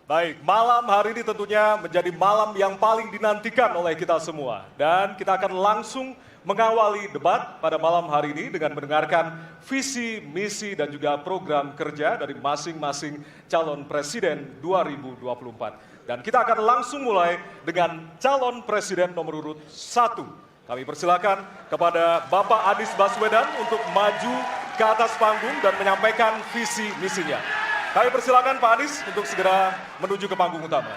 Baik, malam hari ini tentunya menjadi malam yang paling dinantikan oleh kita semua. Dan kita akan langsung mengawali debat pada malam hari ini dengan mendengarkan visi, misi, dan juga program kerja dari masing-masing calon presiden 2024. Dan kita akan langsung mulai dengan calon presiden nomor urut 1. Kami persilakan kepada Bapak Anies Baswedan untuk maju ke atas panggung dan menyampaikan visi misinya. Kami persilakan Pak Anies untuk segera menuju ke panggung utama.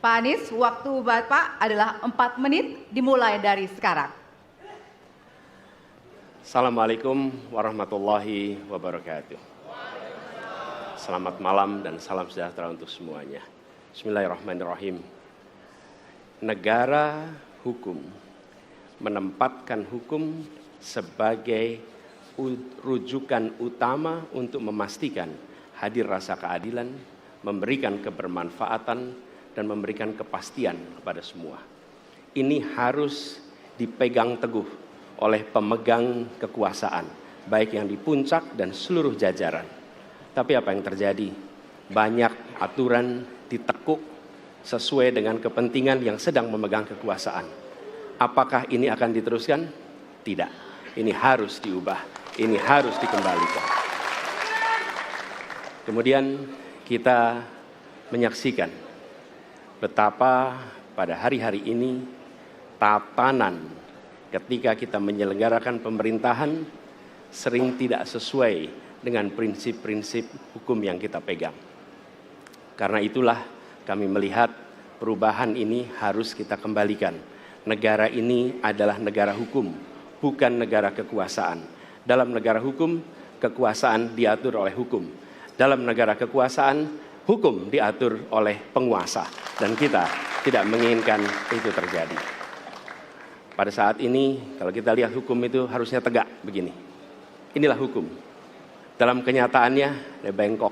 Pak Anies, waktu Bapak adalah 4 menit dimulai dari sekarang. Assalamualaikum warahmatullahi wabarakatuh. Selamat malam dan salam sejahtera untuk semuanya. Bismillahirrahmanirrahim. Negara hukum menempatkan hukum sebagai rujukan utama untuk memastikan hadir rasa keadilan, memberikan kebermanfaatan, dan memberikan kepastian kepada semua. Ini harus dipegang teguh oleh pemegang kekuasaan, baik yang di puncak dan seluruh jajaran. Tapi apa yang terjadi? Banyak aturan ditekuk sesuai dengan kepentingan yang sedang memegang kekuasaan. Apakah ini akan diteruskan? Tidak. Ini harus diubah. Ini harus dikembalikan. Kemudian kita menyaksikan betapa pada hari-hari ini tatanan ketika kita menyelenggarakan pemerintahan sering tidak sesuai dengan prinsip-prinsip hukum yang kita pegang. Karena itulah kami melihat perubahan ini harus kita kembalikan. Negara ini adalah negara hukum, bukan negara kekuasaan. Dalam negara hukum, kekuasaan diatur oleh hukum. Dalam negara kekuasaan, hukum diatur oleh penguasa. Dan kita tidak menginginkan itu terjadi. Pada saat ini, kalau kita lihat hukum itu harusnya tegak begini. Inilah hukum. Dalam kenyataannya, dia bengkok.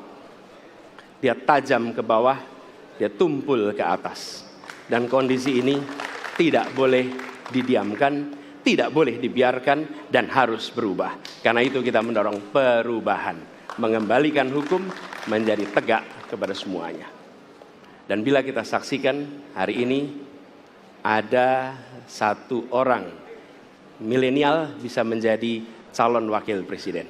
Dia tajam ke bawah, dia tumpul ke atas. Dan kondisi ini tidak boleh didiamkan, tidak boleh dibiarkan, dan harus berubah. Karena itu kita mendorong perubahan, mengembalikan hukum menjadi tegak kepada semuanya. Dan bila kita saksikan hari ini ada satu orang milenial bisa menjadi calon wakil presiden.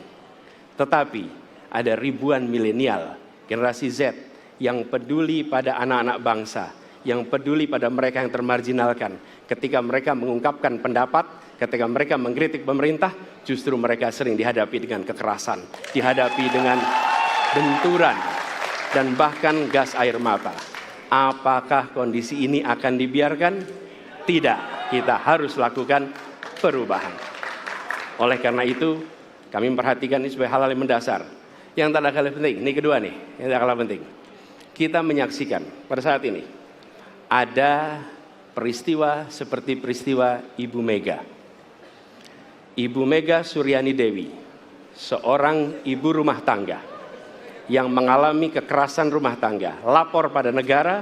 Tetapi ada ribuan milenial, generasi Z yang peduli pada anak-anak bangsa, yang peduli pada mereka yang termarginalkan. Ketika mereka mengungkapkan pendapat, ketika mereka mengkritik pemerintah, justru mereka sering dihadapi dengan kekerasan, dihadapi dengan benturan, dan bahkan gas air mata. Apakah kondisi ini akan dibiarkan? Tidak, kita harus lakukan perubahan. Oleh karena itu, kami memperhatikan ini sebagai hal yang mendasar. Yang tak kalah penting, ini kedua nih, yang tak kalah penting. Kita menyaksikan pada saat ini, ada peristiwa seperti peristiwa Ibu Mega. Ibu Mega Suryani Dewi, seorang ibu rumah tangga yang mengalami kekerasan rumah tangga, lapor pada negara,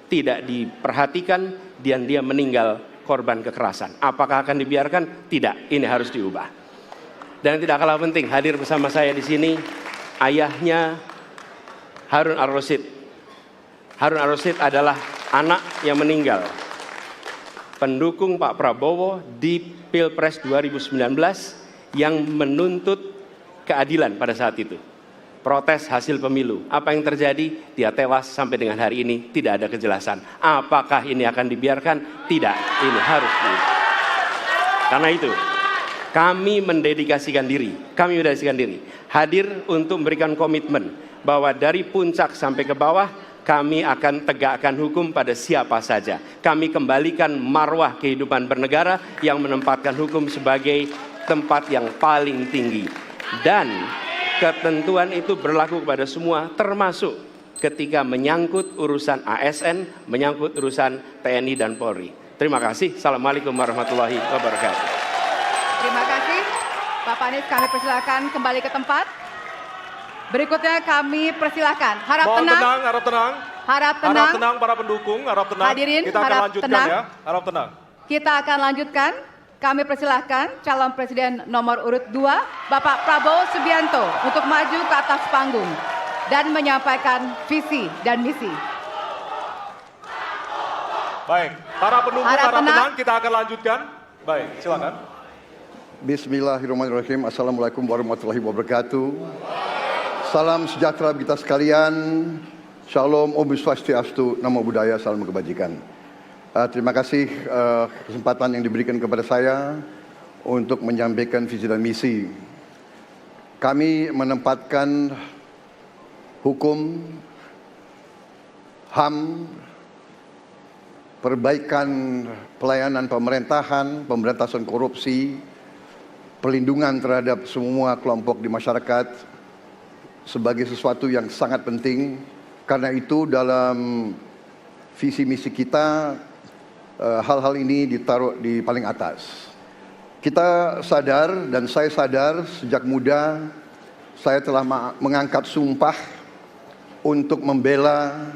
tidak diperhatikan, dan dia meninggal korban kekerasan. Apakah akan dibiarkan? Tidak, ini harus diubah. Dan tidak kalah penting, hadir bersama saya di sini ayahnya Harun Ar-Rasyid. Harun Ar-Rasyid adalah anak yang meninggal, pendukung Pak Prabowo di Pilpres 2019 yang menuntut keadilan pada saat itu. Protes hasil pemilu. Apa yang terjadi? Dia tewas sampai dengan hari ini tidak ada kejelasan. Apakah ini akan dibiarkan? Tidak, ini harus diubah. Karena itu, kami mendedikasikan diri, hadir untuk memberikan komitmen bahwa dari puncak sampai ke bawah, kami akan tegakkan hukum pada siapa saja. Kami kembalikan marwah kehidupan bernegara yang menempatkan hukum sebagai tempat yang paling tinggi. Dan ketentuan itu berlaku kepada semua, termasuk ketika menyangkut urusan ASN, menyangkut urusan TNI dan Polri. Terima kasih. Assalamualaikum warahmatullahi wabarakatuh. Terima kasih. Bapak Anies, kami persilakan kembali ke tempat. Berikutnya kami persilakan. Harap tenang. Harap tenang. Harap tenang. Harap tenang para pendukung, harap tenang. Hadirin, kita akan harap lanjutkan tenang. ya. Harap tenang. Kita akan lanjutkan. Kami persilahkan calon presiden nomor urut 2, Bapak Prabowo Subianto, untuk maju ke atas panggung. dan menyampaikan visi dan misi. Baik, para pendukung harap tenang, kita akan lanjutkan. Baik, silakan. Bismillahirrahmanirrahim. Assalamualaikum warahmatullahi wabarakatuh. Salam sejahtera kita sekalian. Shalom, Om Swastiastu, Namo Buddhaya, salam kebajikan. Terima kasih kesempatan yang diberikan kepada saya untuk menyampaikan visi dan misi. Kami menempatkan hukum, HAM, perbaikan pelayanan pemerintahan, pemberantasan korupsi, perlindungan terhadap semua kelompok di masyarakat sebagai sesuatu yang sangat penting. Karena itu dalam visi misi kita hal-hal ini ditaruh di paling atas. Kita sadar dan saya sadar sejak muda saya telah mengangkat sumpah untuk membela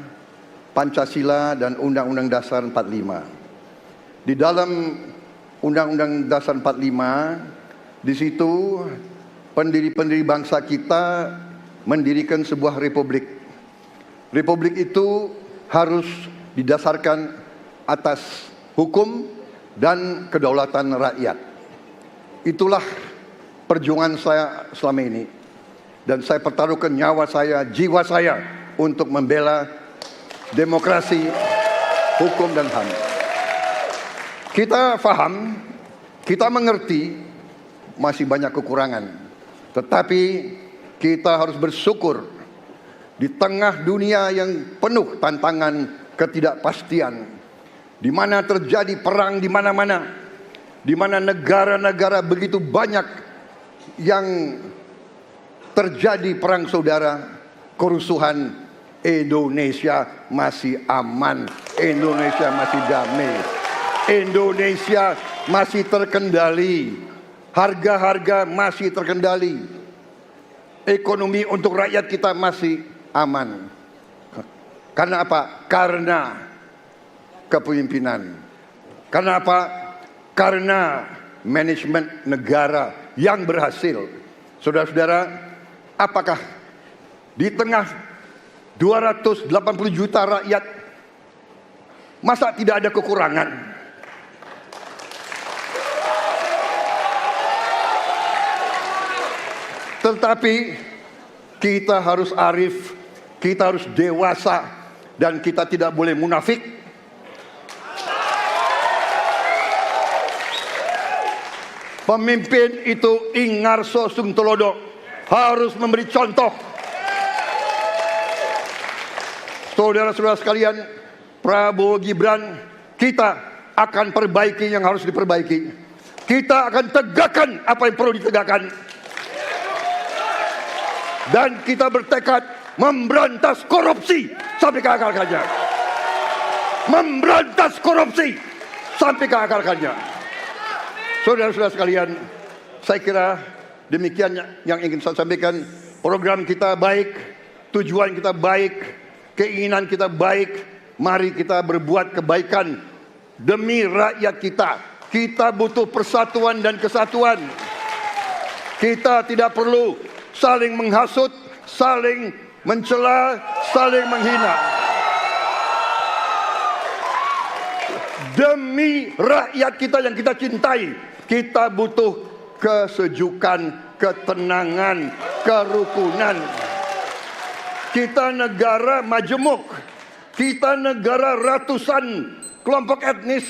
Pancasila dan Undang-Undang Dasar 45. Di dalam Undang-Undang Dasar 45, di situ pendiri-pendiri bangsa kita mendirikan sebuah republik. Republik itu harus didasarkan atas hukum dan kedaulatan rakyat. Itulah perjuangan saya selama ini. Dan saya pertaruhkan nyawa saya, jiwa saya untuk membela demokrasi, hukum dan HAM. Kita faham, kita mengerti masih banyak kekurangan. Tetapi kita harus bersyukur di tengah dunia yang penuh tantangan ketidakpastian, di mana terjadi perang di mana-mana, di mana negara-negara begitu banyak yang terjadi perang saudara, kerusuhan, Indonesia masih aman, Indonesia masih damai, Indonesia masih terkendali, harga-harga masih terkendali, ekonomi untuk rakyat kita masih aman. Karena apa? Karena kepemimpinan. Karena apa? Karena manajemen negara yang berhasil. Saudara-saudara, apakah di tengah 280 juta rakyat masa tidak ada kekurangan? Tetapi kita harus arif, kita harus dewasa, dan kita tidak boleh munafik. Pemimpin itu ingarso sung telodo, harus memberi contoh. Saudara-saudara sekalian, Prabowo Gibran, kita akan perbaiki yang harus diperbaiki. Kita akan tegakkan apa yang perlu ditegakkan. Dan kita bertekad memberantas korupsi sampai ke akar-akarnya. Memberantas korupsi sampai ke akar-akarnya. Saudara-saudara sekalian, saya kira demikian yang ingin saya sampaikan. Program kita baik, tujuan kita baik, keinginan kita baik. Mari kita berbuat kebaikan demi rakyat kita. Kita butuh persatuan dan kesatuan. Kita tidak perlu saling menghasut, saling mencela, saling menghina. Demi rakyat kita yang kita cintai, kita butuh kesejukan, ketenangan, kerukunan. Kita negara majemuk, kita negara ratusan kelompok etnis,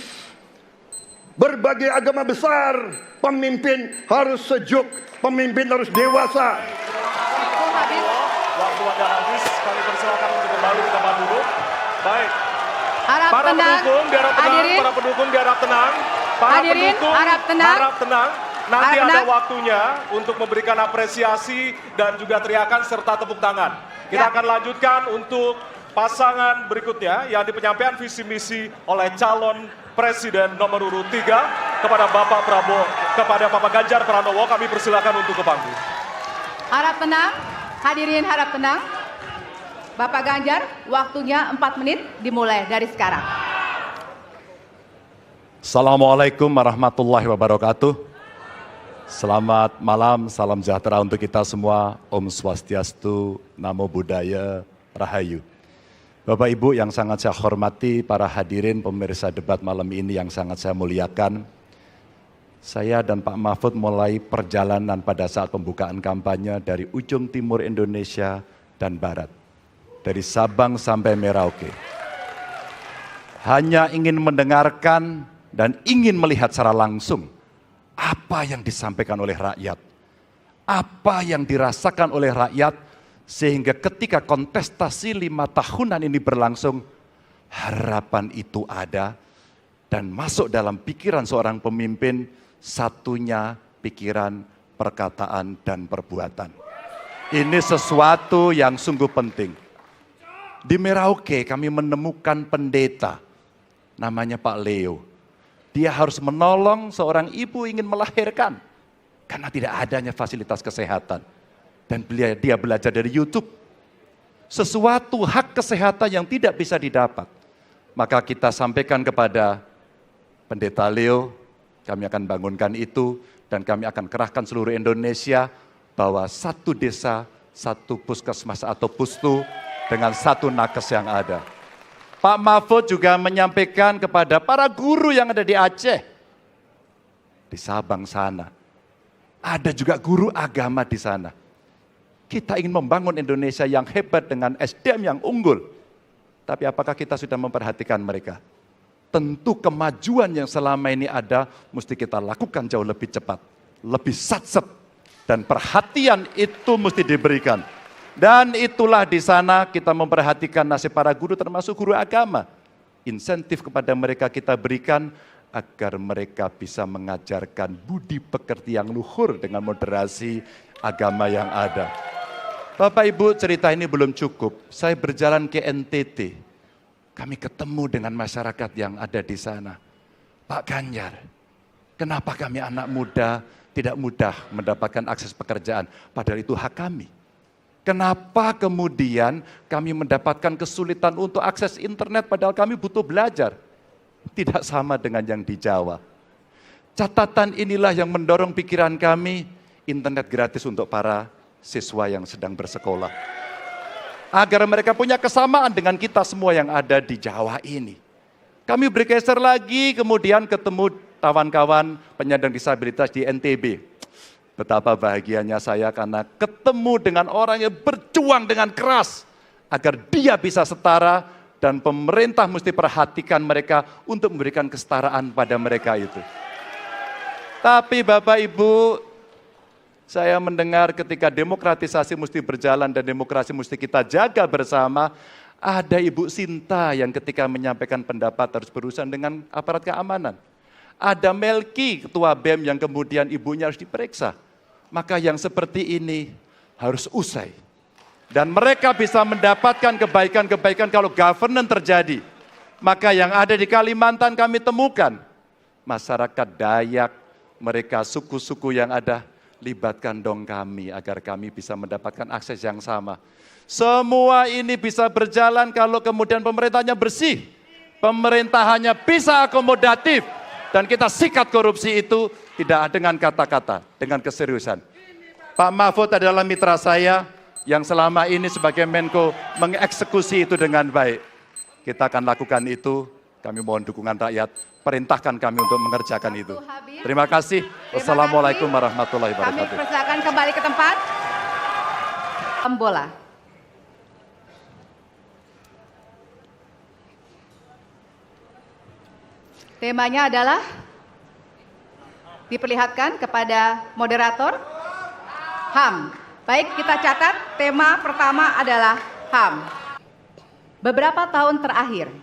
berbagai agama besar. Pemimpin harus sejuk, pemimpin harus dewasa. Waktu Anda habis, kami persilakan untuk kembali ke tempat duduk. Baik. Harap Para tenang. pendukung diharap tenang, Hadirin. para pendukung diharap tenang. Para Hadirin, pendukung harap tenang. harap tenang. Nanti Harap ada tenang. waktunya untuk memberikan apresiasi dan juga teriakan serta tepuk tangan. Kita Ya. akan lanjutkan untuk pasangan berikutnya yang di penyampaian visi misi oleh calon Presiden nomor urut 3 kepada Bapak Prabowo, kepada Bapak Ganjar Pranowo. Kami persilakan untuk ke panggung. Harap tenang, hadirin harap tenang. Bapak Ganjar, waktunya 4 menit dimulai dari sekarang. Assalamualaikum warahmatullahi wabarakatuh. Selamat malam, salam sejahtera untuk kita semua. Om Swastiastu, Namo Buddhaya, Rahayu. Bapak Ibu yang sangat saya hormati, para hadirin pemirsa debat malam ini yang sangat saya muliakan. Saya dan Pak Mahfud mulai perjalanan pada saat pembukaan kampanye dari ujung timur Indonesia dan barat. Dari Sabang sampai Merauke. Hanya ingin mendengarkan dan ingin melihat secara langsung apa yang disampaikan oleh rakyat, apa yang dirasakan oleh rakyat, sehingga ketika kontestasi 5 tahunan ini berlangsung, harapan itu ada dan masuk dalam pikiran seorang pemimpin, satunya pikiran, perkataan, dan perbuatan. Ini sesuatu yang sungguh penting. Di Merauke kami menemukan pendeta, namanya Pak Leo. Dia harus menolong seorang ibu ingin melahirkan karena tidak adanya fasilitas kesehatan. Dan dia belajar dari YouTube. Sesuatu hak kesehatan yang tidak bisa didapat. Maka kita sampaikan kepada Pendeta Leo, kami akan bangunkan itu dan kami akan kerahkan seluruh Indonesia bahwa satu desa, satu puskesmas atau pustu dengan satu nakes yang ada. Pak Mahfud juga menyampaikan kepada para guru yang ada di Aceh, di Sabang sana. Ada juga guru agama di sana. Kita ingin membangun Indonesia yang hebat dengan SDM yang unggul. Tapi apakah kita sudah memperhatikan mereka? Tentu kemajuan yang selama ini ada, mesti kita lakukan jauh lebih cepat. Lebih satset. Dan perhatian itu mesti diberikan. Dan itulah di sana kita memperhatikan nasib para guru termasuk guru agama. Insentif kepada mereka kita berikan agar mereka bisa mengajarkan budi pekerti yang luhur dengan moderasi agama yang ada. Bapak Ibu, cerita ini belum cukup. Saya berjalan ke NTT. Kami ketemu dengan masyarakat yang ada di sana. Pak Ganjar, kenapa kami anak muda tidak mudah mendapatkan akses pekerjaan? Padahal itu hak kami. Kenapa kemudian kami mendapatkan kesulitan untuk akses internet padahal kami butuh belajar? Tidak sama dengan yang di Jawa. Catatan inilah yang mendorong pikiran kami, internet gratis untuk para siswa yang sedang bersekolah. Agar mereka punya kesamaan dengan kita semua yang ada di Jawa ini. Kami bergeser lagi, kemudian ketemu kawan-kawan penyandang disabilitas di NTB. Betapa bahagianya saya karena ketemu dengan orang yang berjuang dengan keras agar dia bisa setara dan pemerintah mesti perhatikan mereka untuk memberikan kesetaraan pada mereka itu. Tapi Bapak Ibu, saya mendengar ketika demokratisasi mesti berjalan dan demokrasi mesti kita jaga bersama, ada Ibu Sinta yang ketika menyampaikan pendapat harus berurusan dengan aparat keamanan. Ada Melki, ketua BEM yang kemudian ibunya harus diperiksa. Maka yang seperti ini harus usai. Dan mereka bisa mendapatkan kebaikan-kebaikan kalau governance terjadi. Maka yang ada di Kalimantan kami temukan. Masyarakat Dayak, mereka suku-suku yang ada, libatkan dong kami agar kami bisa mendapatkan akses yang sama. Semua ini bisa berjalan kalau kemudian pemerintahnya bersih. Pemerintahannya bisa akomodatif. Dan kita sikat korupsi itu tidak dengan kata-kata, dengan keseriusan. Pak Mahfud adalah mitra saya yang selama ini sebagai Menko mengeksekusi itu dengan baik. Kita akan lakukan itu, kami mohon dukungan rakyat, perintahkan kami untuk mengerjakan itu. Terima kasih. Wassalamualaikum warahmatullahi wabarakatuh. Kami persilakan kembali ke tempat. Bola. Temanya adalah diperlihatkan kepada moderator HAM. Baik, kita catat tema pertama adalah HAM. Beberapa tahun terakhir,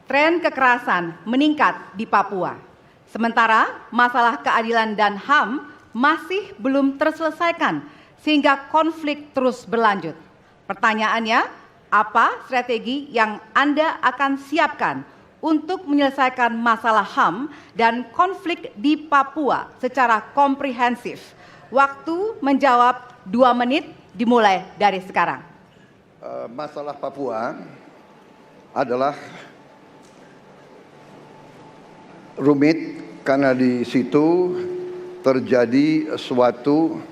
tren kekerasan meningkat di Papua. Sementara masalah keadilan dan HAM masih belum terselesaikan sehingga konflik terus berlanjut. Pertanyaannya, apa strategi yang Anda akan siapkan untuk menyelesaikan masalah HAM dan konflik di Papua secara komprehensif? Waktu menjawab 2 menit dimulai dari sekarang. Masalah Papua adalah rumit karena di situ terjadi suatu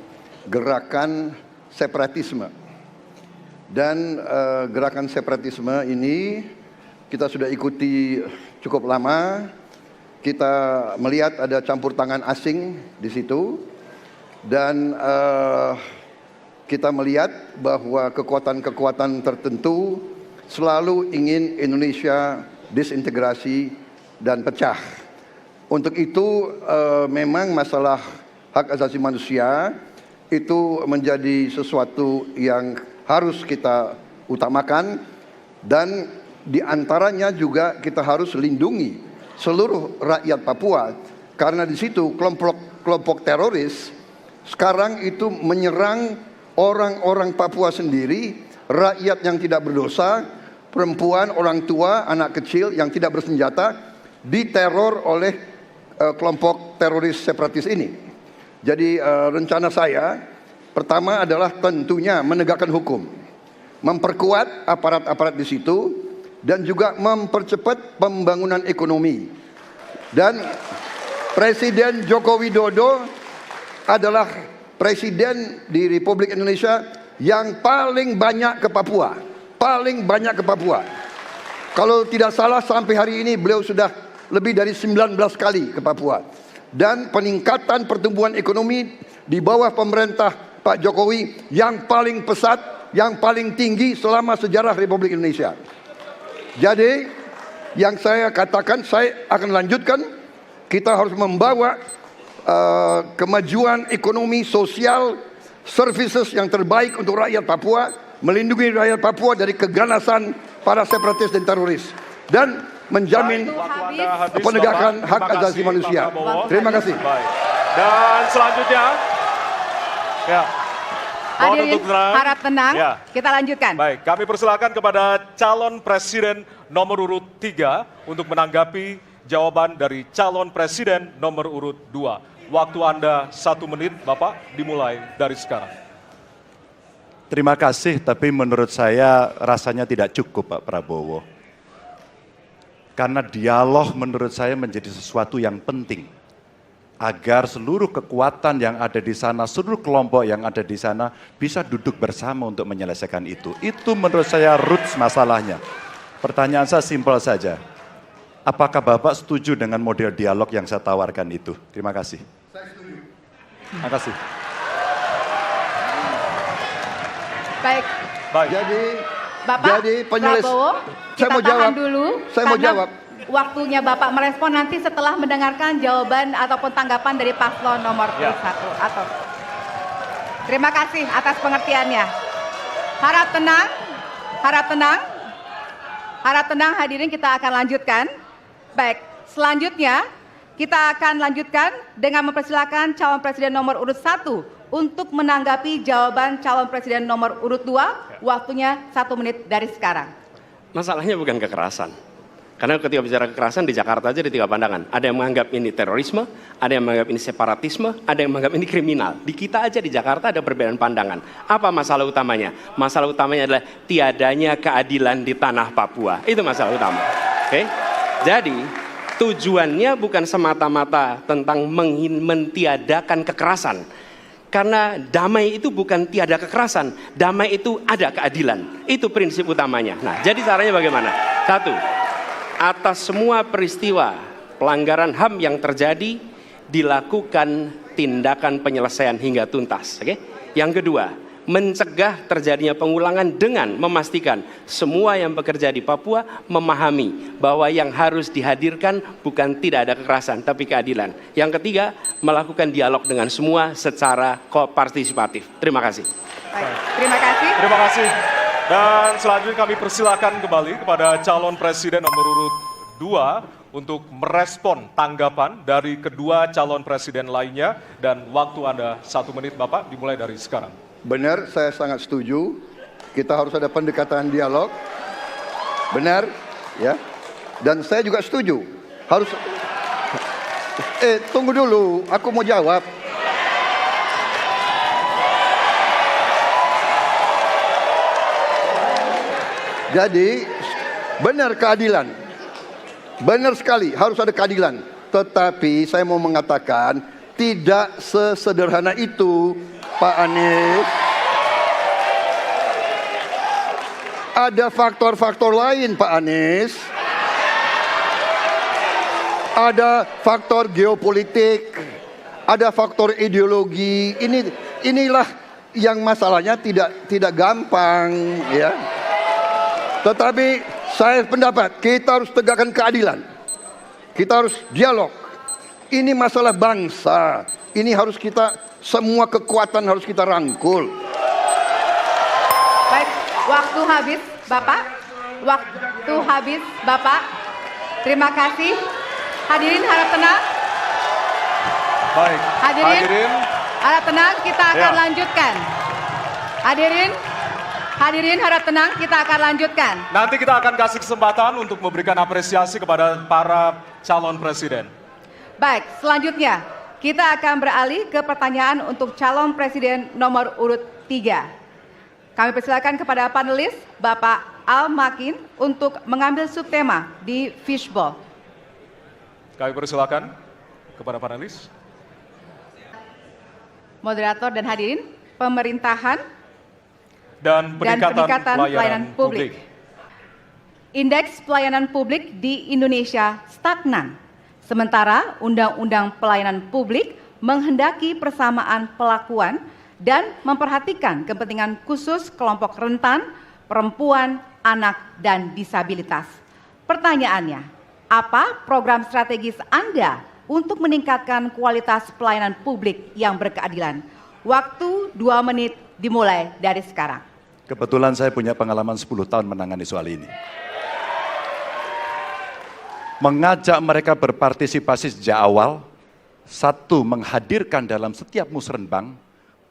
gerakan separatisme. Dan gerakan separatisme ini kita sudah ikuti cukup lama. Kita melihat ada campur tangan asing di situ. Dan kita melihat bahwa kekuatan-kekuatan tertentu selalu ingin Indonesia disintegrasi dan pecah. Untuk itu memang masalah hak asasi manusia itu menjadi sesuatu yang harus kita utamakan, dan diantaranya juga kita harus lindungi seluruh rakyat Papua, karena di situ kelompok teroris sekarang itu menyerang orang-orang Papua sendiri, rakyat yang tidak berdosa, perempuan, orang tua, anak kecil yang tidak bersenjata diteror oleh kelompok teroris separatis ini. Jadi rencana saya pertama adalah tentunya menegakkan hukum, memperkuat aparat-aparat di situ, dan juga mempercepat pembangunan ekonomi. Dan Presiden Joko Widodo adalah presiden di Republik Indonesia yang paling banyak ke Papua. Paling banyak ke Papua. Kalau tidak salah sampai hari ini beliau sudah lebih dari 19 kali ke Papua. Dan peningkatan pertumbuhan ekonomi di bawah pemerintah Pak Jokowi yang paling pesat, yang paling tinggi selama sejarah Republik Indonesia. Jadi yang saya katakan, saya akan lanjutkan, kita harus membawa kemajuan ekonomi, sosial, services yang terbaik untuk rakyat Papua, melindungi rakyat Papua dari keganasan para separatis dan teroris, dan menjamin penegakan hak asasi manusia. Terima kasih. Baik. Dan selanjutnya, ya. Mohon Hadirin untuk tenang. harap tenang, Ya. kita lanjutkan. Baik, kami persilakan kepada calon presiden nomor urut 3 untuk menanggapi jawaban dari calon presiden nomor urut 2. Waktu Anda 1 menit, Bapak, dimulai dari sekarang. Terima kasih, tapi menurut saya rasanya tidak cukup Pak Prabowo. Karena dialog menurut saya menjadi sesuatu yang penting. Agar seluruh kekuatan yang ada di sana, seluruh kelompok yang ada di sana bisa duduk bersama untuk menyelesaikan itu. Itu menurut saya roots masalahnya. Pertanyaan saya simpel saja. Apakah Bapak setuju dengan model dialog yang saya tawarkan itu? Terima kasih. Saya setuju. Terima kasih. Baik, Baik. Bapak Jadi Prabowo, saya kita mau tahan jawab. dulu. Saya mau karena jawab. Waktunya Bapak merespon nanti setelah mendengarkan jawaban ataupun tanggapan dari paslon nomor Ya. 1. Atau terima kasih atas pengertiannya. Harap tenang, harap tenang, harap tenang hadirin, kita akan lanjutkan. Baik, selanjutnya kita akan lanjutkan dengan mempersilakan calon presiden nomor urut 1 untuk menanggapi jawaban calon presiden nomor urut 2. Waktunya 1 menit dari sekarang. Masalahnya bukan kekerasan. Karena ketika bicara kekerasan di Jakarta aja ada 3 pandangan. Ada yang menganggap ini terorisme, ada yang menganggap ini separatisme, ada yang menganggap ini kriminal. Di kita aja di Jakarta ada perbedaan pandangan. Apa masalah utamanya? Masalah utamanya adalah tiadanya keadilan di tanah Papua. Itu masalah utama. Oke? Jadi tujuannya bukan semata-mata tentang mentiadakan kekerasan. Karena damai itu bukan tiada kekerasan, damai itu ada keadilan. Itu prinsip utamanya. Nah, jadi caranya bagaimana? 1. Atas semua peristiwa pelanggaran HAM yang terjadi, dilakukan tindakan penyelesaian hingga tuntas. Oke? Yang kedua, mencegah terjadinya pengulangan dengan memastikan semua yang bekerja di Papua memahami bahwa yang harus dihadirkan bukan tidak ada kekerasan, tapi keadilan. Yang ketiga, melakukan dialog dengan semua secara partisipatif. Terima kasih. Baik, terima kasih. Terima kasih. Dan selanjutnya kami persilakan kembali kepada calon presiden nomor urut 2 untuk merespon tanggapan dari kedua calon presiden lainnya, dan waktu Anda 1 menit, Bapak, dimulai dari sekarang. Benar, saya sangat setuju. Kita harus ada pendekatan dialog. Benar, ya. Dan saya juga setuju. Harus. Tunggu dulu, aku mau jawab. Jadi, benar keadilan. Benar sekali, harus ada keadilan. Tetapi saya mau mengatakan, tidak sesederhana itu, Pak Anies. Ada faktor-faktor lain, Pak Anies. Ada faktor geopolitik, ada faktor ideologi. Inilah yang masalahnya tidak gampang, ya. Tetapi saya pendapat kita harus tegakkan keadilan. Kita harus dialog. Ini masalah bangsa. Ini harus kita, semua kekuatan harus kita rangkul. Baik, waktu habis, Bapak. Waktu habis, Bapak. Terima kasih. Hadirin harap tenang. Baik, Hadirin harap tenang, kita akan lanjutkan. Hadirin harap tenang, kita akan lanjutkan. Nanti kita akan kasih kesempatan untuk memberikan apresiasi kepada para calon presiden. Baik, selanjutnya kita akan beralih ke pertanyaan untuk calon presiden nomor urut 3. Kami persilakan kepada panelis Bapak Al Makin untuk mengambil subtema di fishbowl. Kami persilakan kepada panelis. Moderator dan hadirin, pemerintahan Dan peningkatan pelayanan publik. Indeks pelayanan publik di Indonesia stagnan. Sementara Undang-Undang Pelayanan Publik menghendaki persamaan perlakuan dan memperhatikan kepentingan khusus kelompok rentan, perempuan, anak, dan disabilitas. Pertanyaannya, apa program strategis Anda untuk meningkatkan kualitas pelayanan publik yang berkeadilan? Waktu 2 menit dimulai dari sekarang. Kebetulan saya punya pengalaman 10 tahun menangani soal ini. Mengajak mereka berpartisipasi sejak awal, satu, menghadirkan dalam setiap musrenbang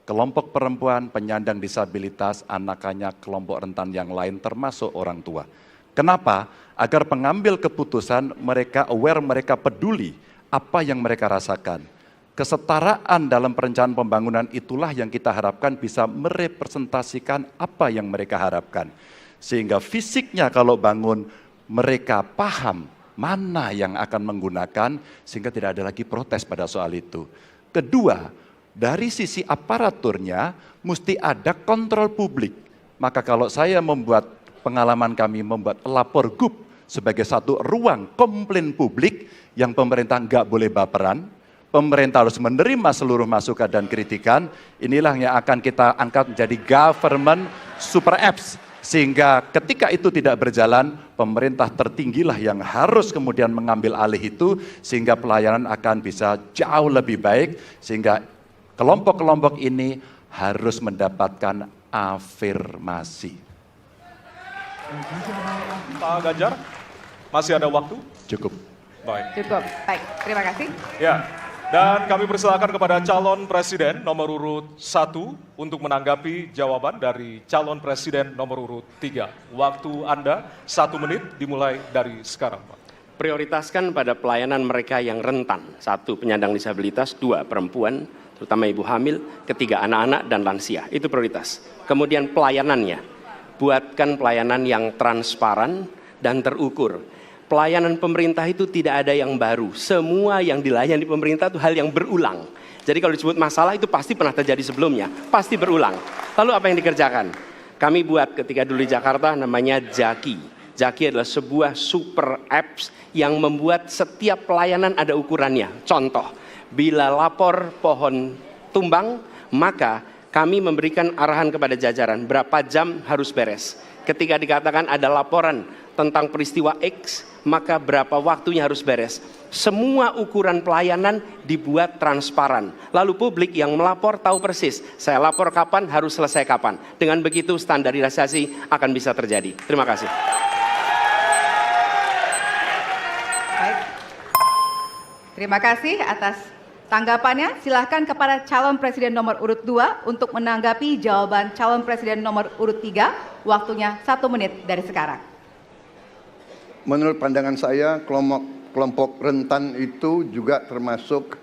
kelompok perempuan, penyandang disabilitas, anak-anak, kelompok rentan yang lain termasuk orang tua. Kenapa? Agar pengambil keputusan mereka aware, mereka peduli apa yang mereka rasakan. Kesetaraan dalam perencanaan pembangunan itulah yang kita harapkan bisa merepresentasikan apa yang mereka harapkan. Sehingga fisiknya kalau bangun, mereka paham mana yang akan menggunakan, sehingga tidak ada lagi protes pada soal itu. Kedua, dari sisi aparaturnya, mesti ada kontrol publik. Maka kalau saya membuat pengalaman kami membuat lapor GUP sebagai satu ruang komplain publik yang pemerintah nggak boleh baperan, pemerintah harus menerima seluruh masukan dan kritikan, inilah yang akan kita angkat menjadi government super apps. Sehingga ketika itu tidak berjalan, pemerintah tertinggilah yang harus kemudian mengambil alih itu, sehingga pelayanan akan bisa jauh lebih baik, sehingga kelompok-kelompok ini harus mendapatkan afirmasi. Pak Ganjar, masih ada waktu? Cukup. Baik. Cukup, baik, terima kasih. Ya, dan kami persilakan kepada calon presiden nomor urut 1 untuk menanggapi jawaban dari calon presiden nomor urut 3. Waktu Anda 1 menit dimulai dari sekarang, Pak. Prioritaskan pada pelayanan mereka yang rentan. 1, penyandang disabilitas. 2, perempuan, terutama ibu hamil. 3, anak-anak dan lansia. Itu prioritas. Kemudian pelayanannya, buatkan pelayanan yang transparan dan terukur. Pelayanan pemerintah itu tidak ada yang baru. Semua yang dilayani pemerintah itu hal yang berulang. Jadi kalau disebut masalah itu pasti pernah terjadi sebelumnya. Pasti berulang. Lalu apa yang dikerjakan? Kami buat ketika dulu di Jakarta namanya Jaki. Jaki adalah sebuah super apps yang membuat setiap pelayanan ada ukurannya. Contoh, bila lapor pohon tumbang, maka kami memberikan arahan kepada jajaran berapa jam harus beres. Ketika dikatakan ada laporan tentang peristiwa X, maka berapa waktunya harus beres. Semua ukuran pelayanan dibuat transparan. Lalu publik yang melapor tahu persis, saya lapor kapan, harus selesai kapan. Dengan begitu standarisasi akan bisa terjadi. Terima kasih. Baik. Terima kasih atas tanggapannya. Silahkan kepada calon presiden nomor urut 2 untuk menanggapi jawaban calon presiden nomor urut 3. Waktunya 1 menit dari sekarang. Menurut pandangan saya, kelompok rentan itu juga termasuk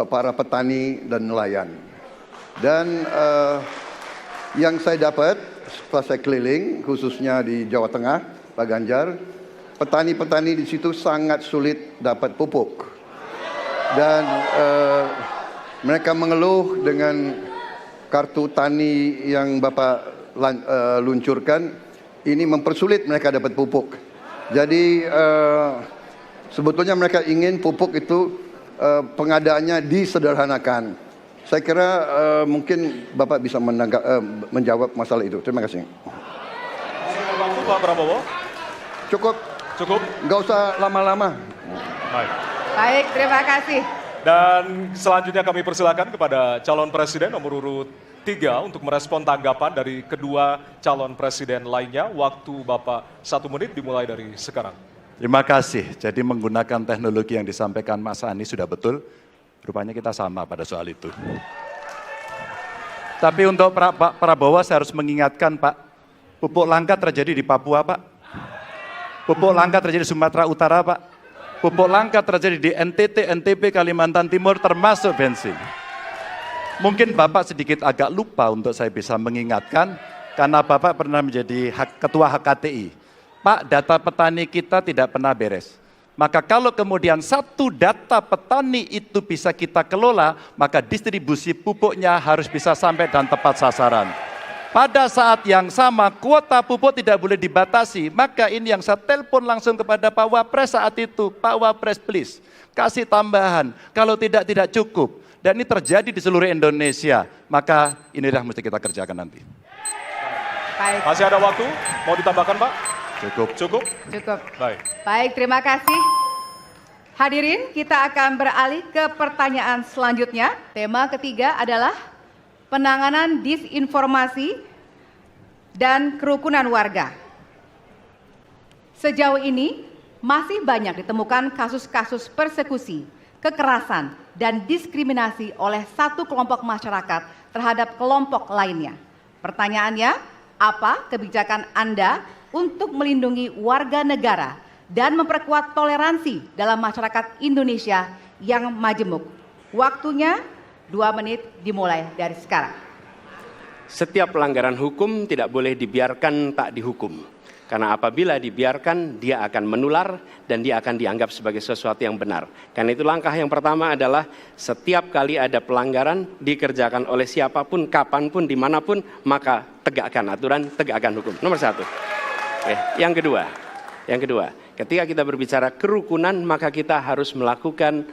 para petani dan nelayan. Dan yang saya dapat setelah saya keliling, khususnya di Jawa Tengah, Pak Ganjar, petani-petani di situ sangat sulit dapat pupuk. Dan mereka mengeluh dengan kartu tani yang Bapak luncurkan, ini mempersulit mereka dapat pupuk. Jadi sebetulnya mereka ingin pupuk itu pengadaannya disederhanakan. Saya kira mungkin Bapak bisa menjawab masalah itu. Terima kasih. Waktu Pak Prabowo. Cukup. Cukup. Nggak usah lama-lama. Baik. Baik, terima kasih. Dan selanjutnya kami persilakan kepada calon presiden nomor urut 3 untuk merespon tanggapan dari kedua calon presiden lainnya. Waktu Bapak 1 menit dimulai dari sekarang. Terima kasih. Jadi menggunakan teknologi yang disampaikan Mas Anies sudah betul. Rupanya kita sama pada soal itu. Tapi untuk Pak Prabowo saya harus mengingatkan Pak, pupuk langka terjadi di Papua Pak. Pupuk langka terjadi di Sumatera Utara Pak. Pupuk langka terjadi di NTT, NTB, Kalimantan Timur termasuk bensin. Mungkin Bapak sedikit agak lupa untuk saya bisa mengingatkan karena Bapak pernah menjadi ketua HKTI. Pak, data petani kita tidak pernah beres. Maka kalau kemudian satu data petani itu bisa kita kelola, maka distribusi pupuknya harus bisa sampai dan tepat sasaran. Pada saat yang sama, kuota pupuk tidak boleh dibatasi. Maka ini yang saya telepon langsung kepada Pak Wapres saat itu. Pak Wapres please, kasih tambahan. Kalau tidak cukup. Dan ini terjadi di seluruh Indonesia. Maka inilah mesti kita kerjakan nanti. Baik. Masih ada waktu? Mau ditambahkan Pak? Cukup. Cukup? Cukup. Baik. Baik, terima kasih. Hadirin, kita akan beralih ke pertanyaan selanjutnya. Tema ketiga adalah penanganan disinformasi dan kerukunan warga. Sejauh ini masih banyak ditemukan kasus-kasus persekusi, kekerasan, dan diskriminasi oleh satu kelompok masyarakat terhadap kelompok lainnya. Pertanyaannya, apa kebijakan Anda untuk melindungi warga negara dan memperkuat toleransi dalam masyarakat Indonesia yang majemuk? Waktunya 2 menit dimulai dari sekarang. Setiap pelanggaran hukum tidak boleh dibiarkan tak dihukum. Karena apabila dibiarkan, dia akan menular dan dia akan dianggap sebagai sesuatu yang benar. Karena itu langkah yang pertama adalah setiap kali ada pelanggaran dikerjakan oleh siapapun, kapanpun, dimanapun, maka tegakkan aturan, tegakkan hukum. Nomor 1. Yang kedua, ketika kita berbicara kerukunan, maka kita harus melakukan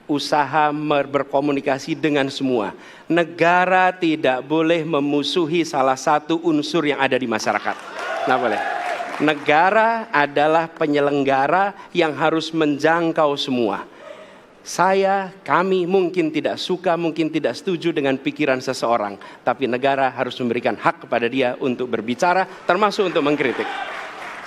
usaha berkomunikasi dengan semua. Negara tidak boleh memusuhi salah satu unsur yang ada di masyarakat. Nggak boleh. Negara adalah penyelenggara yang harus menjangkau semua. Kami mungkin tidak suka, mungkin tidak setuju dengan pikiran seseorang. Tapi negara harus memberikan hak kepada dia untuk berbicara, termasuk untuk mengkritik.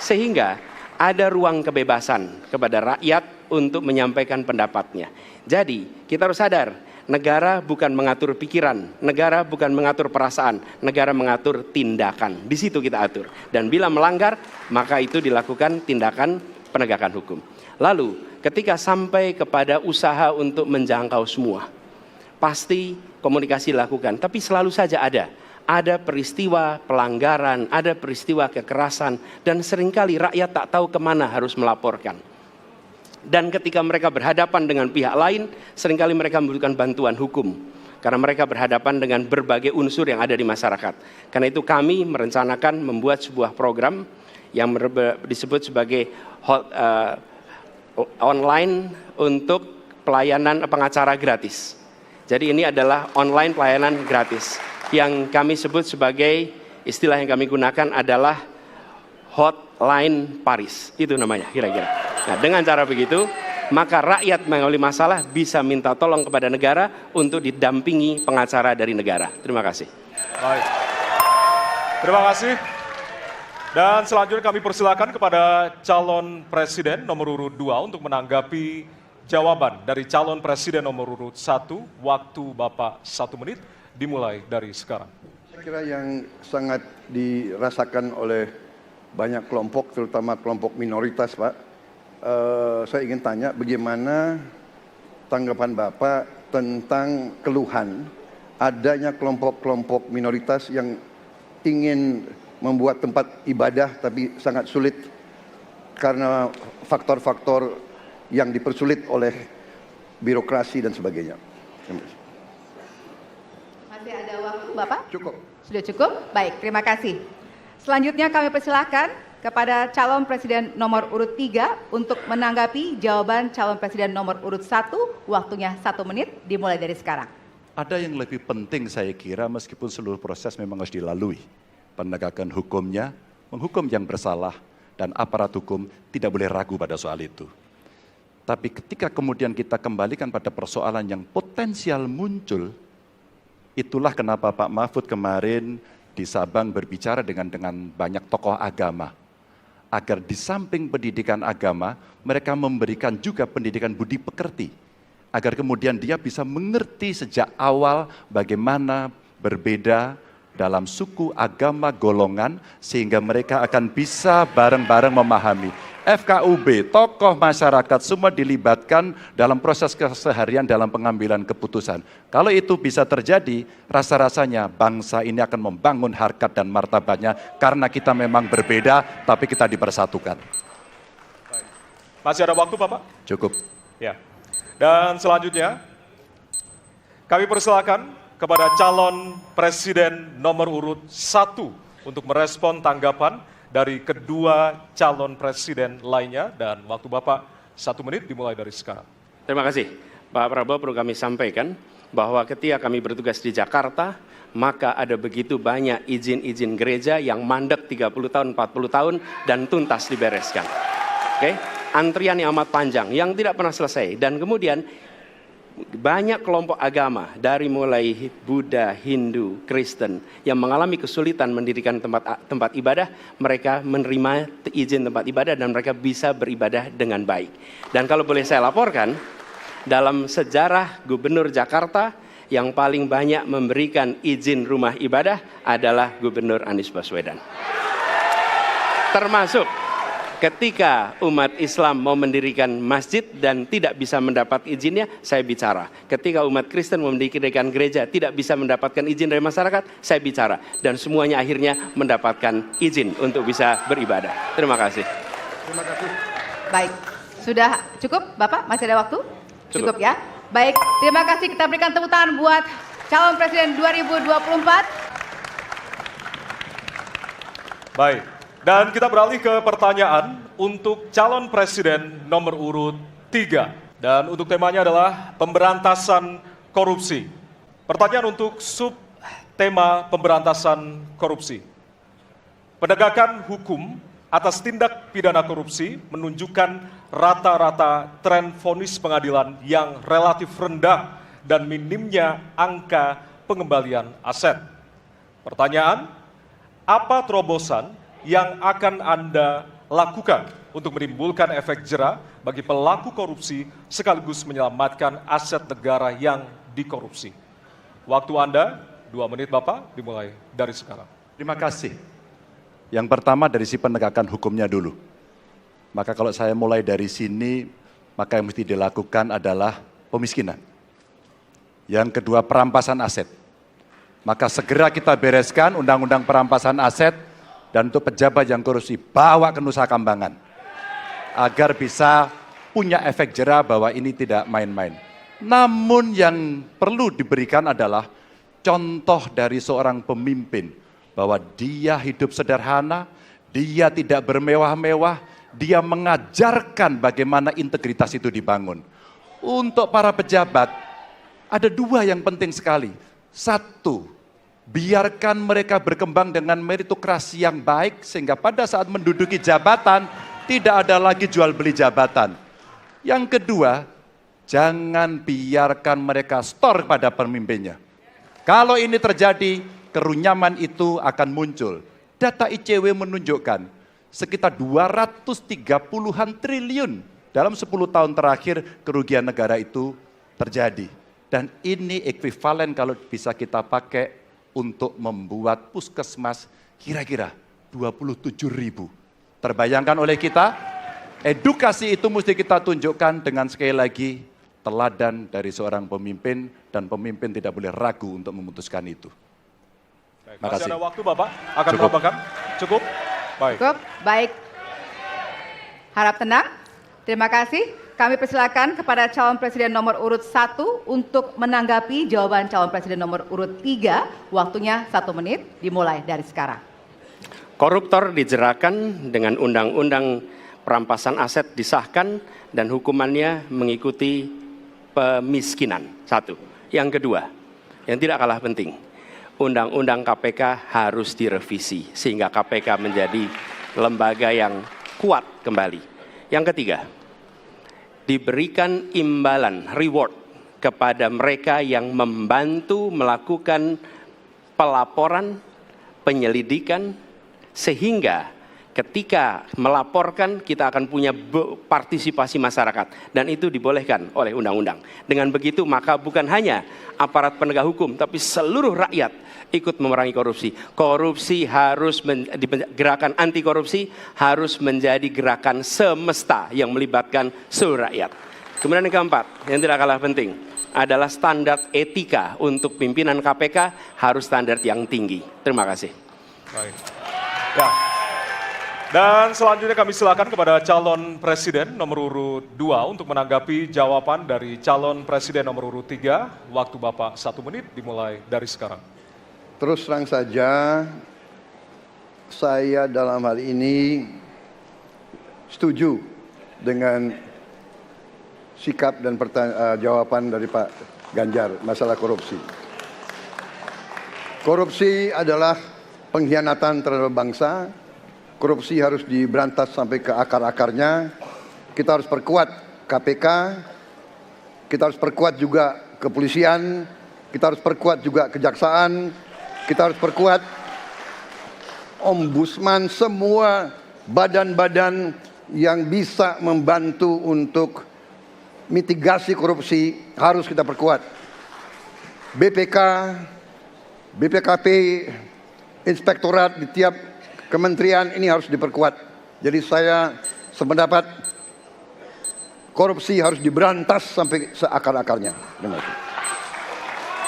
Sehingga ada ruang kebebasan kepada rakyat untuk menyampaikan pendapatnya. Jadi kita harus sadar, negara bukan mengatur pikiran, negara bukan mengatur perasaan, negara mengatur tindakan. Di situ kita atur. Dan bila melanggar, maka itu dilakukan tindakan penegakan hukum. Lalu ketika sampai kepada usaha untuk menjangkau semua, pasti komunikasi dilakukan. Tapi selalu saja ada peristiwa pelanggaran, ada peristiwa kekerasan, dan seringkali rakyat tak tahu kemana harus melaporkan. Dan ketika mereka berhadapan dengan pihak lain, seringkali mereka membutuhkan bantuan hukum. Karena mereka berhadapan dengan berbagai unsur yang ada di masyarakat. Karena itu kami merencanakan membuat sebuah program yang disebut sebagai online untuk pelayanan pengacara gratis. Jadi ini adalah online pelayanan gratis. Yang kami sebut sebagai, istilah yang kami gunakan adalah Hotline Paris. Itu namanya kira-kira. Nah, dengan cara begitu, maka rakyat mengalami masalah bisa minta tolong kepada negara untuk didampingi pengacara dari negara. Terima kasih. Baik. Terima kasih. Dan selanjutnya kami persilakan kepada calon presiden nomor urut 2 untuk menanggapi jawaban dari calon presiden nomor urut 1. Waktu Bapak 1 menit dimulai dari sekarang. Saya kira yang sangat dirasakan oleh banyak kelompok, terutama kelompok minoritas, Pak. Saya ingin tanya bagaimana tanggapan Bapak tentang keluhan adanya kelompok-kelompok minoritas yang ingin membuat tempat ibadah tapi sangat sulit karena faktor-faktor yang dipersulit oleh birokrasi dan sebagainya. Cukup. Sudah cukup? Baik, terima kasih. Selanjutnya kami persilahkan kepada calon presiden nomor urut 3 untuk menanggapi jawaban calon presiden nomor urut 1. Waktunya 1 menit, dimulai dari sekarang. Ada yang lebih penting saya kira meskipun seluruh proses memang harus dilalui. Penegakan hukumnya, menghukum yang bersalah, dan aparat hukum tidak boleh ragu pada soal itu. Tapi ketika kemudian kita kembalikan pada persoalan yang potensial muncul, itulah kenapa Pak Mahfud kemarin di Sabang berbicara dengan banyak tokoh agama. Agar di samping pendidikan agama, mereka memberikan juga pendidikan budi pekerti. Agar kemudian dia bisa mengerti sejak awal bagaimana berbeda dalam suku, agama, golongan, sehingga mereka akan bisa bareng-bareng memahami. FKUB, tokoh masyarakat semua dilibatkan dalam proses keseharian dalam pengambilan keputusan. Kalau itu bisa terjadi, rasa-rasanya bangsa ini akan membangun harkat dan martabatnya karena kita memang berbeda, tapi kita dipersatukan. Masih ada waktu, Bapak? Cukup. Ya. Dan selanjutnya, kami persilakan kepada calon presiden nomor urut 1 untuk merespon tanggapan dari kedua calon presiden lainnya, dan waktu Bapak 1 menit dimulai dari sekarang. Terima kasih. Pak Prabowo, perlu kami sampaikan bahwa ketika kami bertugas di Jakarta, maka ada begitu banyak izin-izin gereja yang mandek 30 tahun, 40 tahun, dan tuntas dibereskan. Oke? Antrian yang amat panjang, yang tidak pernah selesai. Dan kemudian banyak kelompok agama dari mulai Buddha, Hindu, Kristen yang mengalami kesulitan mendirikan tempat ibadah, mereka menerima izin tempat ibadah dan mereka bisa beribadah dengan baik. Dan kalau boleh saya laporkan, dalam sejarah Gubernur Jakarta yang paling banyak memberikan izin rumah ibadah adalah Gubernur Anies Baswedan. Termasuk ketika umat Islam mau mendirikan masjid dan tidak bisa mendapat izinnya, saya bicara. Ketika umat Kristen mau mendirikan gereja tidak bisa mendapatkan izin dari masyarakat, saya bicara. Dan semuanya akhirnya mendapatkan izin untuk bisa beribadah. Terima kasih. Terima kasih. Baik, sudah cukup Bapak? Masih ada waktu? Cukup. Ya? Baik, terima kasih. Kita berikan tepuk tangan buat calon presiden 2024. Baik. Dan kita beralih ke pertanyaan untuk calon presiden nomor urut 3. Dan untuk temanya adalah pemberantasan korupsi. Pertanyaan untuk subtema pemberantasan korupsi. Penegakan hukum atas tindak pidana korupsi menunjukkan rata-rata tren vonis pengadilan yang relatif rendah dan minimnya angka pengembalian aset. Pertanyaan, apa terobosan yang akan Anda lakukan untuk menimbulkan efek jera bagi pelaku korupsi sekaligus menyelamatkan aset negara yang dikorupsi? Waktu Anda 2 menit Bapak, dimulai dari sekarang. Terima kasih. Yang pertama dari si penegakan hukumnya dulu. Maka kalau saya mulai dari sini, maka yang mesti dilakukan adalah pemiskinan. Yang kedua, perampasan aset. Maka segera kita bereskan undang-undang perampasan aset. Dan untuk pejabat yang korupsi, bawa ke Nusa Kambangan. Agar bisa punya efek jera bahwa ini tidak main-main. Namun yang perlu diberikan adalah contoh dari seorang pemimpin. Bahwa dia hidup sederhana, dia tidak bermewah-mewah, dia mengajarkan bagaimana integritas itu dibangun. Untuk para pejabat, ada 2 yang penting sekali. 1, biarkan mereka berkembang dengan meritokrasi yang baik sehingga pada saat menduduki jabatan tidak ada lagi jual beli jabatan. Yang kedua, jangan biarkan mereka store pada pemimpinnya. Kalau ini terjadi, kerunyaman itu akan muncul. Data ICW menunjukkan sekitar 230-an triliun dalam 10 tahun terakhir kerugian negara itu terjadi. Dan ini ekuivalen kalau bisa kita pakai untuk membuat puskesmas kira-kira 27.000. Terbayangkan oleh kita, edukasi itu mesti kita tunjukkan dengan sekali lagi teladan dari seorang pemimpin dan pemimpin tidak boleh ragu untuk memutuskan itu. Baik, Terima masih kasih. ada waktu Bapak, akan Cukup. menambahkan? Cukup? Baik. Cukup, baik. Harap tenang. Terima kasih. kami persilakan kepada calon presiden nomor urut 1 untuk menanggapi jawaban calon presiden nomor urut 3. Waktunya 1 menit, dimulai dari sekarang. Koruptor dijeratkan dengan undang-undang perampasan aset disahkan dan hukumannya mengikuti pemiskinan. 1. Yang kedua, yang tidak kalah penting, undang-undang KPK harus direvisi sehingga KPK menjadi lembaga yang kuat kembali. Yang ketiga, diberikan imbalan, reward kepada mereka yang membantu melakukan pelaporan, penyelidikan, sehingga ketika melaporkan kita akan punya partisipasi masyarakat dan itu dibolehkan oleh undang-undang. Dengan begitu maka bukan hanya aparat penegak hukum tapi seluruh rakyat ikut memerangi korupsi. Korupsi harus gerakan anti korupsi harus menjadi gerakan semesta yang melibatkan seluruh rakyat. Kemudian yang keempat, yang tidak kalah penting adalah standar etika untuk pimpinan KPK harus standar yang tinggi. Terima kasih. Baik. Ya. Dan selanjutnya kami silakan kepada calon presiden nomor urut 2 untuk menanggapi jawaban dari calon presiden nomor urut 3. Waktu Bapak 1 menit dimulai dari sekarang. Terus terang saja, saya dalam hal ini setuju dengan sikap dan jawaban dari Pak Ganjar masalah korupsi. Korupsi adalah pengkhianatan terhadap bangsa. Korupsi harus diberantas sampai ke akar-akarnya. Kita harus perkuat KPK, kita harus perkuat juga kepolisian, kita harus perkuat juga kejaksaan, kita harus perkuat ombudsman, semua badan-badan yang bisa membantu untuk mitigasi korupsi harus kita perkuat. BPK, BPKP, inspektorat di tiap kementerian ini harus diperkuat. Jadi saya sependapat korupsi harus diberantas sampai seakar-akarnya. Terima kasih.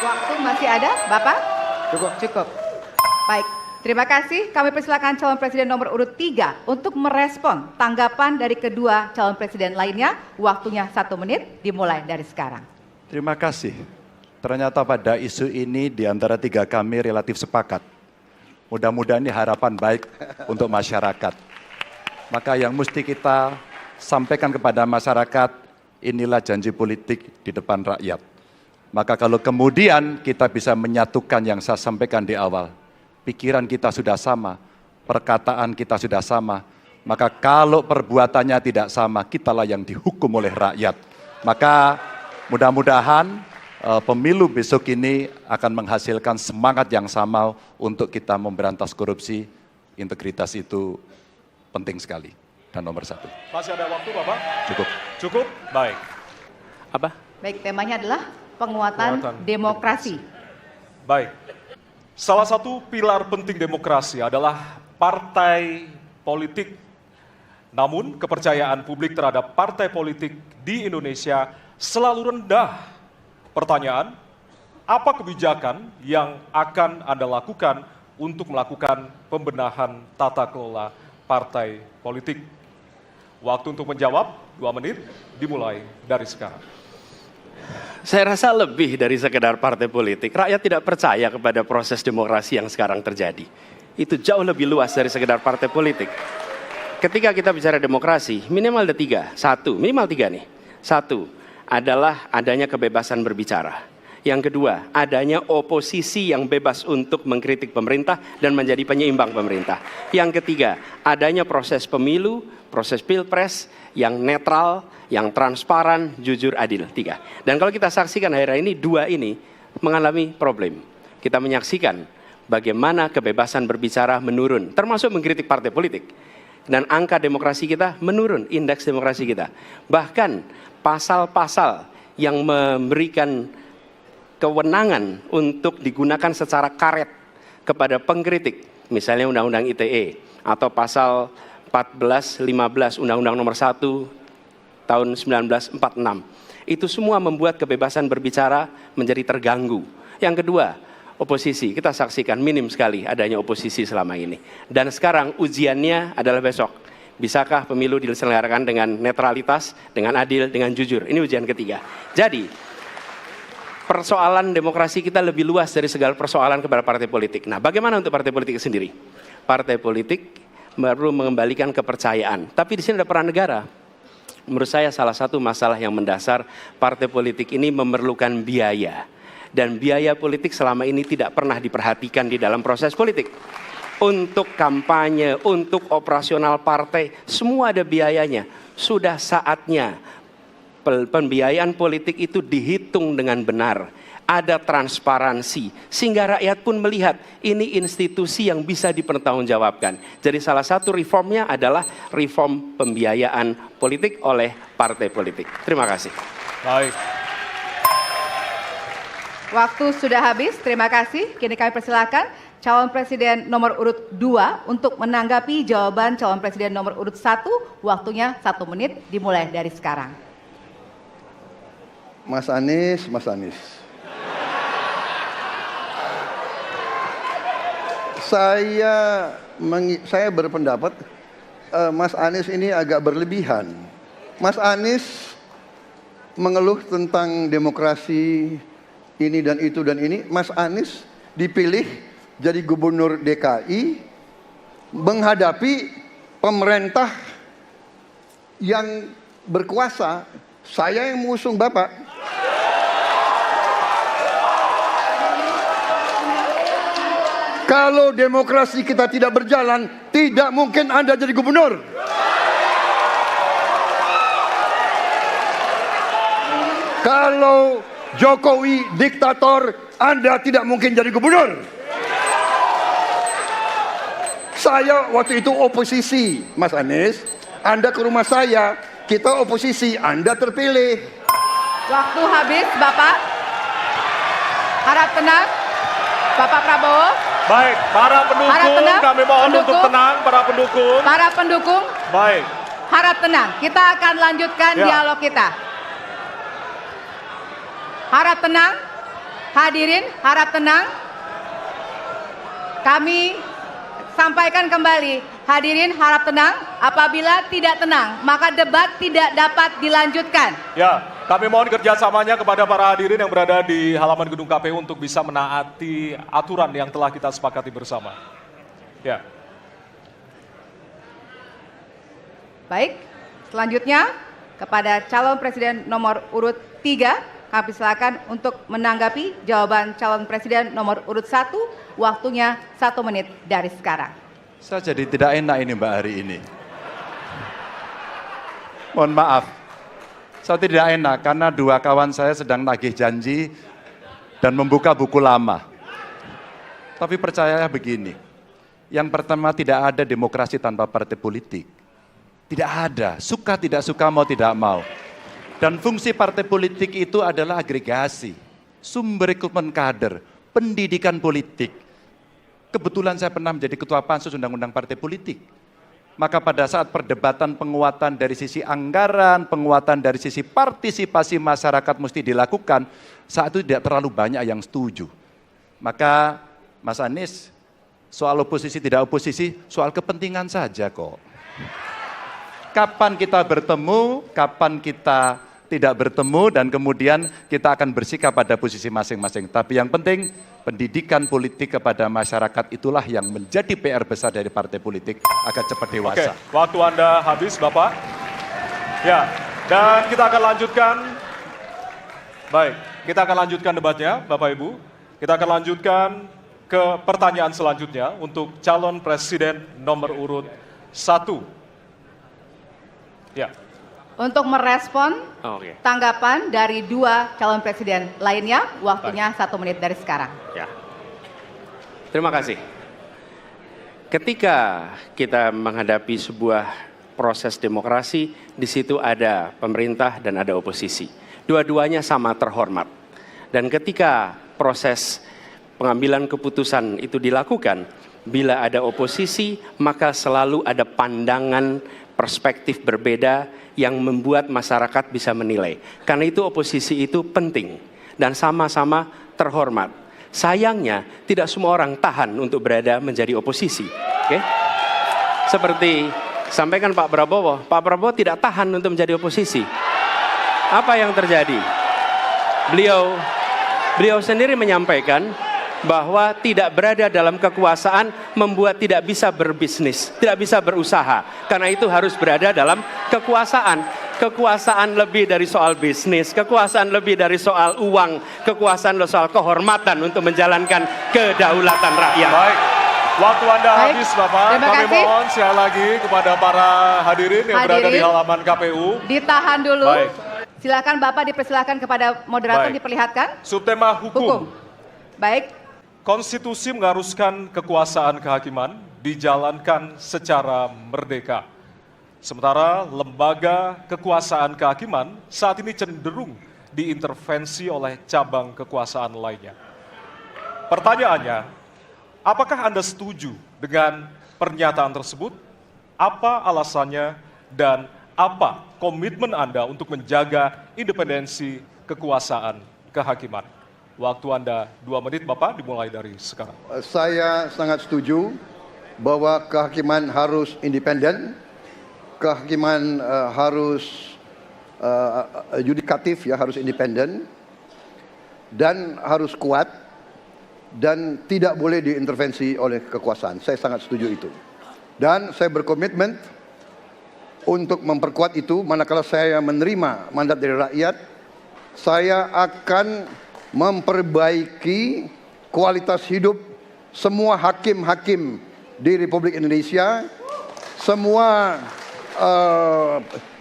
Waktu masih ada, Bapak? Cukup. Cukup. Baik, terima kasih. Kami persilakan calon presiden nomor urut 3 untuk merespon tanggapan dari kedua calon presiden lainnya. Waktunya 1 menit, dimulai dari sekarang. Terima kasih. Ternyata pada isu ini di antara 3 kami relatif sepakat. Mudah-mudahan ini harapan baik untuk masyarakat. Maka yang mesti kita sampaikan kepada masyarakat, inilah janji politik di depan rakyat. Maka kalau kemudian kita bisa menyatukan yang saya sampaikan di awal, pikiran kita sudah sama, perkataan kita sudah sama, maka kalau perbuatannya tidak sama, kitalah yang dihukum oleh rakyat. Maka mudah-mudahan pemilu besok ini akan menghasilkan semangat yang sama untuk kita memberantas korupsi. Integritas itu penting sekali dan nomor 1. Masih ada waktu Bapak? Cukup. Cukup? Baik. Apa? Baik, temanya adalah penguatan demokrasi. Baik. Salah satu pilar penting demokrasi adalah partai politik. Namun kepercayaan publik terhadap partai politik di Indonesia selalu rendah. Pertanyaan, apa kebijakan yang akan Anda lakukan untuk melakukan pembenahan tata kelola partai politik? Waktu untuk menjawab 2 menit dimulai dari sekarang. Saya rasa lebih dari sekedar partai politik. Rakyat tidak percaya kepada proses demokrasi yang sekarang terjadi. Itu jauh lebih luas dari sekedar partai politik. Ketika kita bicara demokrasi, minimal ada 3. 1, minimal 3 nih. 1 adalah adanya kebebasan berbicara. Yang kedua, adanya oposisi yang bebas untuk mengkritik pemerintah dan menjadi penyeimbang pemerintah. Yang ketiga, adanya proses pemilu, proses pilpres yang netral, yang transparan, jujur, adil. 3. Dan kalau kita saksikan akhir-akhir ini, 2 ini mengalami problem. Kita menyaksikan bagaimana kebebasan berbicara menurun, termasuk mengkritik partai politik. Dan angka demokrasi kita menurun, indeks demokrasi kita. Bahkan pasal-pasal yang memberikan kewenangan untuk digunakan secara karet kepada pengkritik, misalnya Undang-Undang ITE atau pasal 14-15 Undang-Undang nomor 1 tahun 1946. Itu semua membuat kebebasan berbicara menjadi terganggu. Yang kedua, oposisi. Kita saksikan minim sekali adanya oposisi selama ini. Dan sekarang ujiannya adalah besok. Bisakah pemilu diselenggarakan dengan netralitas, dengan adil, dengan jujur? Ini ujian ketiga. Jadi, persoalan demokrasi kita lebih luas dari segala persoalan kepada partai politik. Nah, bagaimana untuk partai politik sendiri? Partai politik perlu mengembalikan kepercayaan. Tapi di sini ada peran negara. Menurut saya salah satu masalah yang mendasar, partai politik ini memerlukan biaya. Dan biaya politik selama ini tidak pernah diperhatikan di dalam proses politik. Untuk kampanye, untuk operasional partai, semua ada biayanya. Sudah saatnya pembiayaan politik itu dihitung dengan benar. Ada transparansi, sehingga rakyat pun melihat ini institusi yang bisa dipertanggungjawabkan. Jadi salah satu reformnya adalah reform pembiayaan politik oleh partai politik. Terima kasih. Baik. Waktu sudah habis, terima kasih. Kini kami persilakan calon presiden nomor urut 2 untuk menanggapi jawaban calon presiden nomor urut 1. Waktunya 1 menit, dimulai dari sekarang. Mas Anies. Saya berpendapat Mas Anies ini agak berlebihan. Mas Anies mengeluh tentang demokrasi ini dan itu dan ini. Mas Anies dipilih jadi gubernur DKI menghadapi pemerintah yang berkuasa. Saya yang mengusung Bapak. Kalau demokrasi kita tidak berjalan, tidak mungkin Anda jadi gubernur. Kalau Jokowi diktator, Anda tidak mungkin jadi gubernur. Saya waktu itu oposisi, Mas Anies. Anda ke rumah saya, kita oposisi, Anda terpilih. Waktu habis, Bapak. Harap tenang, Bapak Prabowo. Baik, para pendukung, kami mohon untuk tenang, para pendukung. Para pendukung, Baik. harap tenang. Kita akan lanjutkan dialog kita. Harap tenang, hadirin, harap tenang. Kami sampaikan kembali, hadirin harap tenang. Apabila tidak tenang, maka debat tidak dapat dilanjutkan. Ya, kami mohon kerjasamanya kepada para hadirin yang berada di halaman gedung KPU untuk bisa menaati aturan yang telah kita sepakati bersama. Ya. Baik, selanjutnya kepada calon presiden nomor urut 3, kami silakan untuk menanggapi jawaban calon presiden nomor urut 1, waktunya 1 menit dari sekarang. Saya jadi tidak enak ini Mbak hari ini. Mohon maaf, saya tidak enak karena dua kawan saya sedang nagih janji dan membuka buku lama. Tapi percaya begini, yang pertama tidak ada demokrasi tanpa partai politik. Tidak ada, suka tidak suka, mau tidak mau. Dan fungsi partai politik itu adalah agregasi, sumber rekrutmen kader, pendidikan politik. Kebetulan saya pernah menjadi ketua pansus undang-undang partai politik. Maka pada saat perdebatan penguatan dari sisi anggaran, penguatan dari sisi partisipasi masyarakat mesti dilakukan, saat itu tidak terlalu banyak yang setuju. Maka Mas Anies, soal oposisi tidak oposisi, soal kepentingan saja kok. Kapan kita bertemu, kapan kita tidak bertemu, dan kemudian kita akan bersikap pada posisi masing-masing. Tapi yang penting, pendidikan politik kepada masyarakat itulah yang menjadi PR besar dari partai politik agar cepat dewasa. Oke, waktu Anda habis, Bapak. Ya, dan kita akan lanjutkan. Baik, kita akan lanjutkan debatnya, Bapak Ibu. Kita akan lanjutkan ke pertanyaan selanjutnya untuk calon presiden nomor urut 1. Ya. Untuk merespon tanggapan dari dua calon presiden lainnya, waktunya 1 menit dari sekarang. Ya. Terima kasih. Ketika kita menghadapi sebuah proses demokrasi, di situ ada pemerintah dan ada oposisi. Dua-duanya sama terhormat. Dan ketika proses pengambilan keputusan itu dilakukan, bila ada oposisi, maka selalu ada pandangan perspektif berbeda yang membuat masyarakat bisa menilai. Karena itu oposisi itu penting dan sama-sama terhormat. Sayangnya tidak semua orang tahan untuk berada menjadi oposisi. Seperti Sampaikan Pak Prabowo tidak tahan untuk menjadi oposisi. Apa yang terjadi? Beliau sendiri menyampaikan bahwa tidak berada dalam kekuasaan membuat tidak bisa berbisnis, tidak bisa berusaha. Karena itu harus berada dalam kekuasaan. Kekuasaan lebih dari soal bisnis, kekuasaan lebih dari soal uang, kekuasaan soal kehormatan untuk menjalankan kedaulatan rakyat. Baik, waktu Anda Baik, habis Bapak. terima Kami kasih. mohon sekali lagi kepada para hadirin yang berada di halaman KPU. Ditahan dulu. Baik. Silakan Bapak dipersilakan kepada moderator Baik. diperlihatkan. Subtema hukum. Baik. Konstitusi mengharuskan kekuasaan kehakiman dijalankan secara merdeka. Sementara lembaga kekuasaan kehakiman saat ini cenderung diintervensi oleh cabang kekuasaan lainnya. Pertanyaannya, apakah Anda setuju dengan pernyataan tersebut? Apa alasannya dan apa komitmen Anda untuk menjaga independensi kekuasaan kehakiman? Waktu Anda 2 menit, Bapak, dimulai dari sekarang. Saya sangat setuju bahwa kehakiman harus independen, kehakiman harus yudikatif, ya, harus independen, dan harus kuat, dan tidak boleh diintervensi oleh kekuasaan. Saya sangat setuju itu. Dan saya berkomitmen untuk memperkuat itu. Manakala saya menerima mandat dari rakyat, saya akan memperbaiki kualitas hidup semua hakim-hakim di Republik Indonesia, semua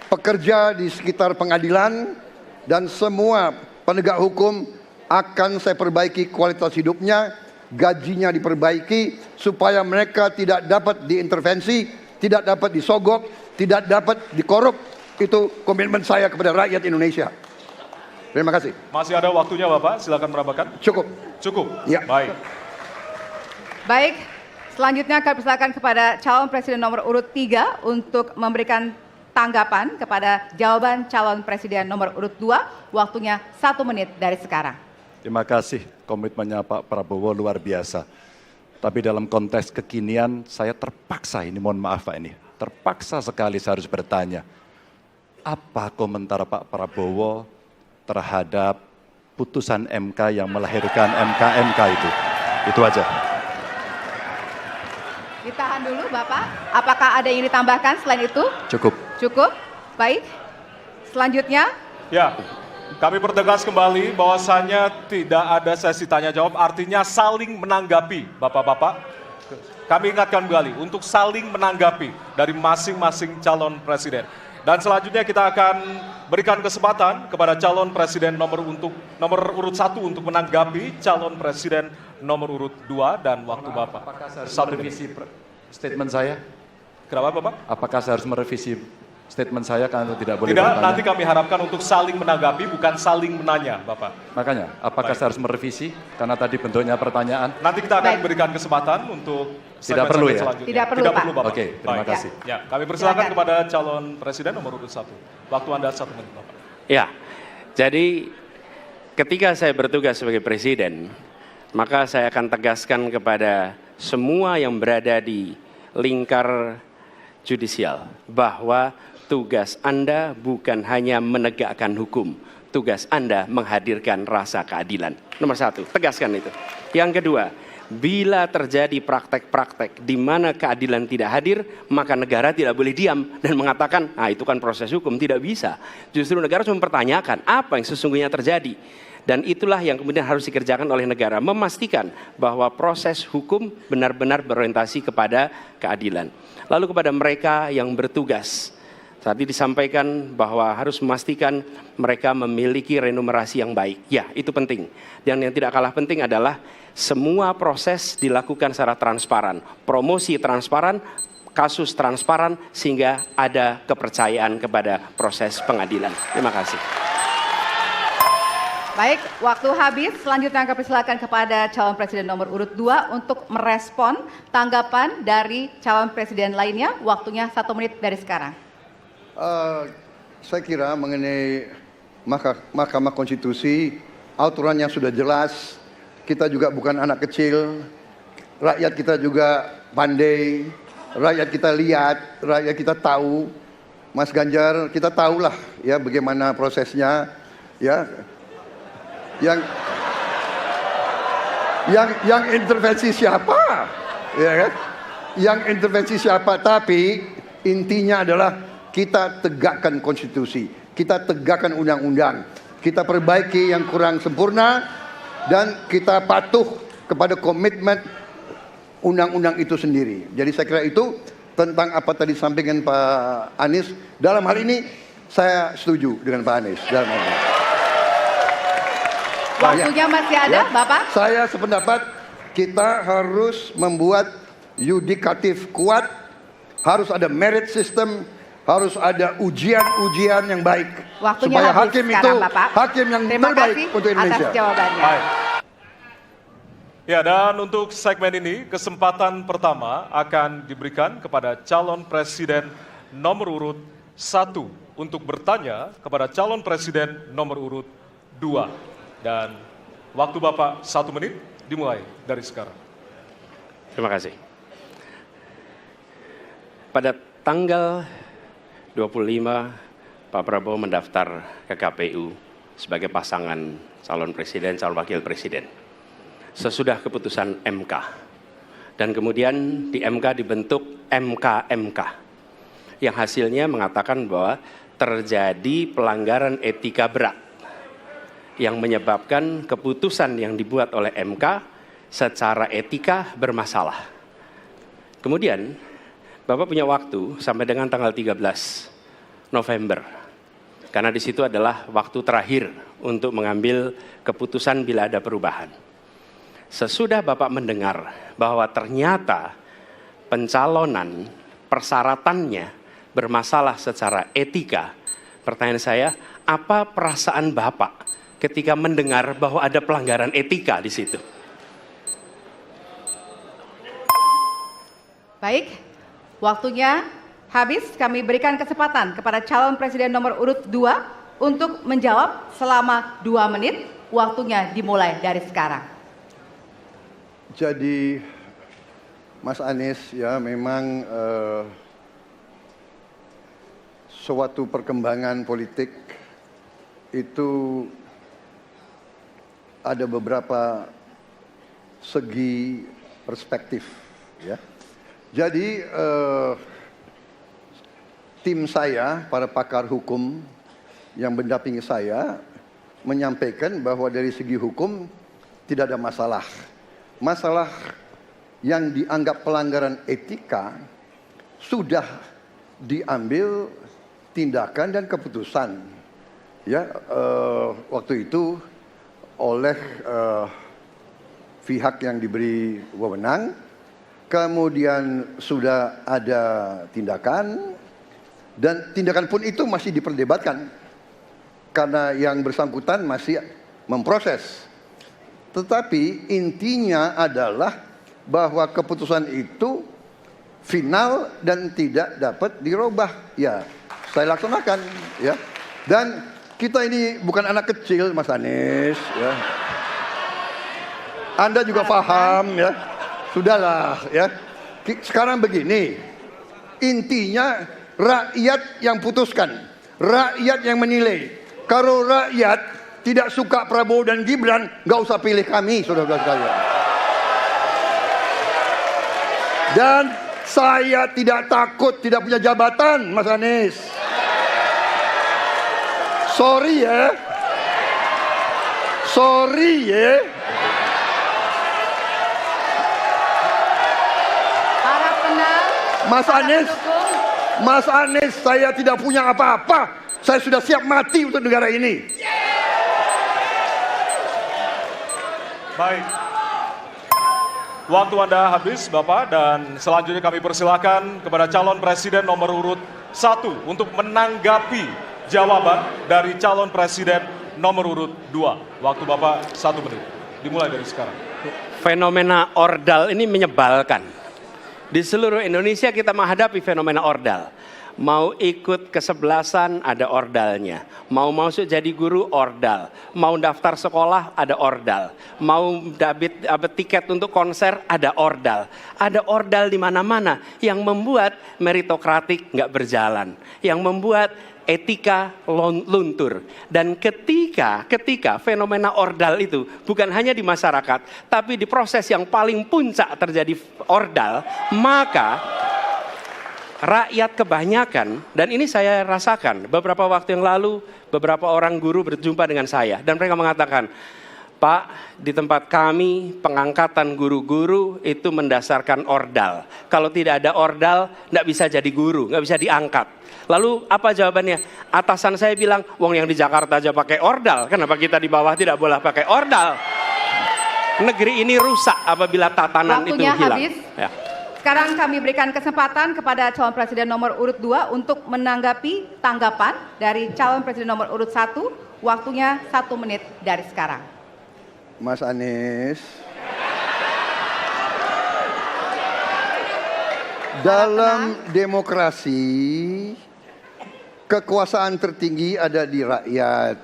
pekerja di sekitar pengadilan, dan semua penegak hukum akan saya perbaiki kualitas hidupnya, gajinya diperbaiki, supaya mereka tidak dapat diintervensi, tidak dapat disogok, tidak dapat dikorup. Itu komitmen saya kepada rakyat Indonesia. Terima kasih. Masih ada waktunya, Bapak. Silakan menambahkan. Cukup. Cukup. Ya. Baik. Baik. Selanjutnya kami persilakan kepada calon presiden nomor urut 3 untuk memberikan tanggapan kepada jawaban calon presiden nomor urut 2. Waktunya 1 menit dari sekarang. Terima kasih, komitmennya Pak Prabowo luar biasa. Tapi dalam konteks kekinian saya terpaksa, ini mohon maaf Pak, ini terpaksa sekali saya harus bertanya. Apa komentar Pak Prabowo terhadap putusan MK yang melahirkan MK itu? Itu aja. Ditahan dulu Bapak. Apakah ada yang ditambahkan selain itu? Cukup. Cukup. Baik. Selanjutnya. Ya, kami pertegas kembali bahwasannya tidak ada sesi tanya jawab, artinya saling menanggapi, Bapak-bapak. Kami ingatkan kembali untuk saling menanggapi dari masing-masing calon presiden. Dan selanjutnya kita akan berikan kesempatan kepada calon presiden nomor urut 1 untuk menanggapi calon presiden nomor urut 2 dan waktu Bapak. Apakah saya harus 1 menit. merevisi statement saya? Kenapa Bapak? Apakah saya harus merevisi statement saya karena tidak boleh Tidak, bertanya? nanti kami harapkan untuk saling menanggapi, bukan saling menanya, Bapak. Makanya, apakah Baik. saya harus merevisi? Karena tadi bentuknya pertanyaan. Nanti kita akan Baik. berikan kesempatan untuk Tidak perlu ya? selanjutnya. Tidak perlu, Pak. Bapak. Oke, terima Baik. kasih. Ya, kami persilakan Silakan. kepada calon presiden nomor urut 1. Waktu Anda 1 menit, Bapak. Ya, jadi ketika saya bertugas sebagai presiden, maka saya akan tegaskan kepada semua yang berada di lingkar judisial bahwa tugas Anda bukan hanya menegakkan hukum, tugas Anda menghadirkan rasa keadilan. Nomor 1, tegaskan itu. Yang kedua, bila terjadi praktek-praktek di mana keadilan tidak hadir, maka negara tidak boleh diam dan mengatakan, itu kan proses hukum, tidak bisa. Justru negara harus mempertanyakan apa yang sesungguhnya terjadi. Dan itulah yang kemudian harus dikerjakan oleh negara, memastikan bahwa proses hukum benar-benar berorientasi kepada keadilan. Lalu kepada mereka yang bertugas, tadi disampaikan bahwa harus memastikan mereka memiliki remunerasi yang baik. Ya, itu penting. Dan yang tidak kalah penting adalah semua proses dilakukan secara transparan. Promosi transparan, kasus transparan, sehingga ada kepercayaan kepada proses pengadilan. Terima kasih. Baik, waktu habis. Selanjutnya kami persilakan kepada calon presiden nomor urut 2 untuk merespon tanggapan dari calon presiden lainnya. Waktunya 1 menit dari sekarang. Saya kira mengenai Mahkamah Konstitusi, aturannya sudah jelas. Kita juga bukan anak kecil, rakyat kita juga pandai, rakyat kita lihat, rakyat kita tahu. Mas Ganjar, kita tahulah ya bagaimana prosesnya, ya. Yang intervensi siapa, ya kan? Yang intervensi siapa? Tapi intinya adalah kita tegakkan konstitusi, kita tegakkan undang-undang, kita perbaiki yang kurang sempurna, dan kita patuh kepada komitmen undang-undang itu sendiri. Jadi saya kira itu tentang apa tadi disampaikan Pak Anies. Dalam hal ini saya setuju dengan Pak Anies. Dalam hal ini. Waktunya masih ada, Bapak? Saya sependapat kita harus membuat yudikatif kuat, harus ada merit system, harus ada ujian-ujian yang baik. Waktunya supaya habis hakim sekarang, itu Bapak. hakim yang Terima terbaik kasih untuk Indonesia. atas jawabannya. Baik. Ya, dan untuk segmen ini kesempatan pertama akan diberikan kepada calon presiden nomor urut 1 untuk bertanya kepada calon presiden nomor urut 2. Dan waktu Bapak 1 menit dimulai dari sekarang. Terima kasih. Pada tanggal 25, Pak Prabowo mendaftar ke KPU sebagai pasangan calon presiden, calon wakil presiden. Sesudah keputusan MK. Dan kemudian di MK dibentuk MK yang hasilnya mengatakan bahwa terjadi pelanggaran etika berat yang menyebabkan keputusan yang dibuat oleh MK secara etika bermasalah. Kemudian Bapak punya waktu sampai dengan tanggal 13 November. Karena di situ adalah waktu terakhir untuk mengambil keputusan bila ada perubahan. Sesudah Bapak mendengar bahwa ternyata pencalonan persyaratannya bermasalah secara etika, pertanyaan saya, apa perasaan Bapak ketika mendengar bahwa ada pelanggaran etika di situ? Baik, waktunya habis. Kami berikan kesempatan kepada calon presiden nomor urut 2 untuk menjawab selama 2 menit. Waktunya dimulai dari sekarang. Jadi Mas Anies ya memang suatu perkembangan politik itu ada beberapa segi perspektif ya. Jadi tim saya, para pakar hukum yang mendampingi saya menyampaikan bahwa dari segi hukum tidak ada masalah. Masalah yang dianggap pelanggaran etika sudah diambil tindakan dan keputusan ya waktu itu oleh pihak yang diberi wewenang, kemudian sudah ada tindakan, dan tindakan pun itu masih diperdebatkan karena yang bersangkutan masih memproses. Tetapi intinya adalah bahwa keputusan itu final dan tidak dapat dirubah. Ya, saya laksanakan ya. Dan kita ini bukan anak kecil, Mas Anies ya. Anda juga paham ya. Sudahlah ya. Sekarang begini. Intinya rakyat yang putuskan, rakyat yang menilai. Kalau rakyat tidak suka Prabowo dan Gibran, nggak usah pilih kami, saudara-saudara sekalian. Dan saya tidak takut tidak punya jabatan, Mas Anies. Sorry ya. Sorry ya. Para penang, Mas para Anies, pendukung, Mas Anies, saya tidak punya apa-apa. Saya sudah siap mati untuk negara ini. Baik. Waktu Anda habis, Bapak, dan selanjutnya kami persilakan kepada calon presiden nomor urut 1 untuk menanggapi jawaban dari calon presiden nomor urut 2. Waktu Bapak 1 menit. Dimulai dari sekarang. Fenomena ordal ini menyebalkan. Di seluruh Indonesia kita menghadapi fenomena ordal. Mau ikut kesebelasan ada ordalnya. Mau masuk jadi guru ordal. Mau daftar sekolah ada ordal. Mau dapat tiket untuk konser ada ordal. Ada ordal di mana-mana yang membuat meritokratik nggak berjalan. Yang membuat etika luntur. Dan ketika fenomena ordal itu bukan hanya di masyarakat, tapi di proses yang paling puncak terjadi ordal, maka rakyat kebanyakan, dan ini saya rasakan beberapa waktu yang lalu, beberapa orang guru berjumpa dengan saya dan mereka mengatakan, Pak, di tempat kami pengangkatan guru-guru itu mendasarkan ordal. Kalau tidak ada ordal, nggak bisa jadi guru, nggak bisa diangkat. Lalu apa jawabannya? Atasan saya bilang, wong yang di Jakarta aja pakai ordal, kenapa kita di bawah tidak boleh pakai ordal? Negeri ini rusak apabila tatanan Waktunya itu hilang. habis. Ya. Sekarang kami berikan kesempatan kepada calon presiden nomor urut 2 untuk menanggapi tanggapan dari calon presiden nomor urut 1. Waktunya 1 menit dari sekarang. Mas Anies. Dalam demokrasi, kekuasaan tertinggi ada di rakyat.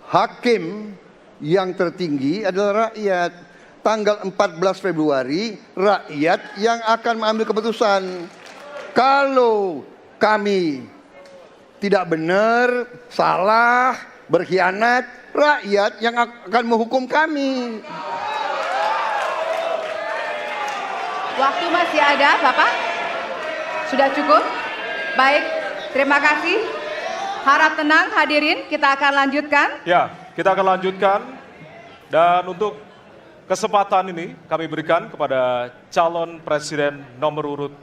Hakim yang tertinggi adalah rakyat. Tanggal 14 Februari, rakyat yang akan mengambil keputusan. Kalau kami tidak benar, salah, berkhianat, rakyat yang akan menghukum kami. Waktu masih ada, Bapak? Sudah cukup? Baik, terima kasih. Harap tenang hadirin, kita akan lanjutkan. Ya, kita akan lanjutkan. Dan untuk kesempatan ini kami berikan kepada calon presiden nomor urut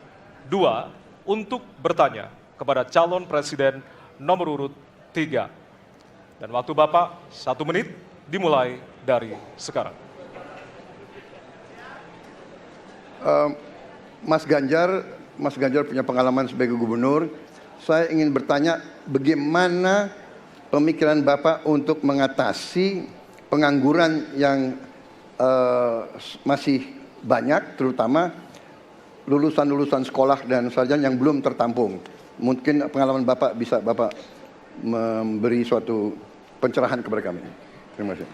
2 untuk bertanya kepada calon presiden nomor urut 3. Dan waktu Bapak 1 menit dimulai dari sekarang. Mas Ganjar punya pengalaman sebagai gubernur. Saya ingin bertanya bagaimana pemikiran Bapak untuk mengatasi pengangguran yang masih banyak, terutama lulusan-lulusan sekolah dan sarjana yang belum tertampung. Mungkin pengalaman Bapak bisa Bapak memberi suatu pencerahan kepada kami. Terima kasih.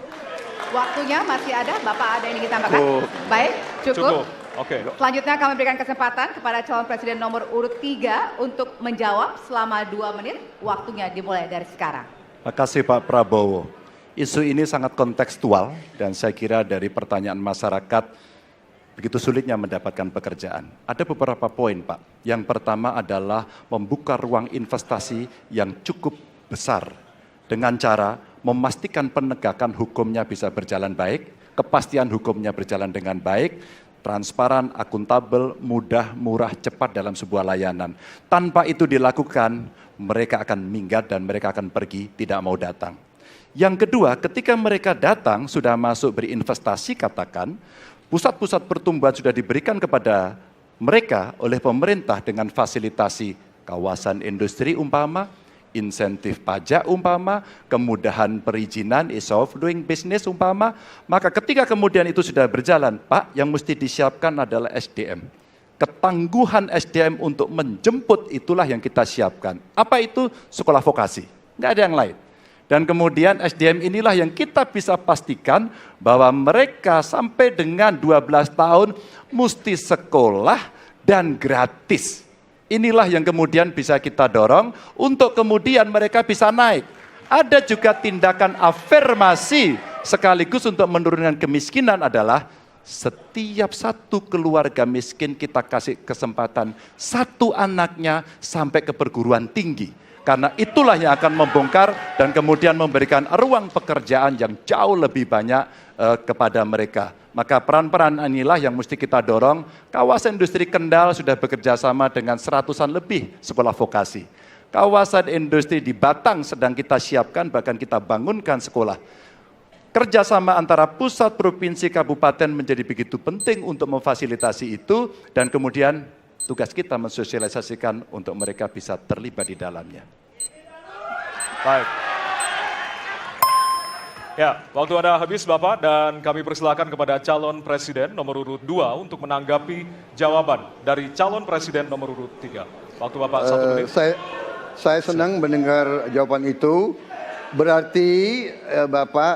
Waktunya masih ada, Bapak ada yang ingin ditambahkan? Baik, cukup. Oke. Selanjutnya kami berikan kesempatan kepada calon presiden nomor urut 3 untuk menjawab selama 2 menit. Waktunya dimulai dari sekarang. Terima kasih Pak Prabowo. Isu ini sangat kontekstual dan saya kira dari pertanyaan masyarakat begitu sulitnya mendapatkan pekerjaan. Ada beberapa poin Pak. Yang pertama adalah membuka ruang investasi yang cukup besar dengan cara memastikan penegakan hukumnya bisa berjalan baik, kepastian hukumnya berjalan dengan baik, transparan, akuntabel, mudah, murah, cepat dalam sebuah layanan. Tanpa itu dilakukan, mereka akan minggat dan mereka akan pergi, tidak mau datang. Yang kedua, ketika mereka datang, sudah masuk berinvestasi katakan, pusat-pusat pertumbuhan sudah diberikan kepada mereka oleh pemerintah dengan fasilitasi kawasan industri umpama, insentif pajak umpama, kemudahan perizinan, ease of doing business umpama, maka ketika kemudian itu sudah berjalan, Pak, yang mesti disiapkan adalah SDM. Ketangguhan SDM untuk menjemput itulah yang kita siapkan. Apa itu? Sekolah vokasi, nggak ada yang lain. Dan kemudian SDM inilah yang kita bisa pastikan bahwa mereka sampai dengan 12 tahun mesti sekolah dan gratis. Inilah yang kemudian bisa kita dorong untuk kemudian mereka bisa naik. Ada juga tindakan afirmasi sekaligus untuk menurunkan kemiskinan adalah setiap satu keluarga miskin kita kasih kesempatan satu anaknya sampai ke perguruan tinggi. Karena itulah yang akan membongkar dan kemudian memberikan ruang pekerjaan yang jauh lebih banyak kepada mereka. Maka peran-peran inilah yang mesti kita dorong. Kawasan industri Kendal sudah bekerja sama dengan 100-an lebih sekolah vokasi. Kawasan industri di Batang sedang kita siapkan, bahkan kita bangunkan sekolah. Kerjasama antara pusat, provinsi, kabupaten menjadi begitu penting untuk memfasilitasi itu dan kemudian tugas kita mensosialisasikan untuk mereka bisa terlibat di dalamnya. Baik. Ya, waktu Anda habis Bapak dan kami persilakan kepada calon presiden nomor urut 2 untuk menanggapi jawaban dari calon presiden nomor urut 3. Waktu Bapak 1 menit. Saya senang mendengar jawaban itu. Berarti Bapak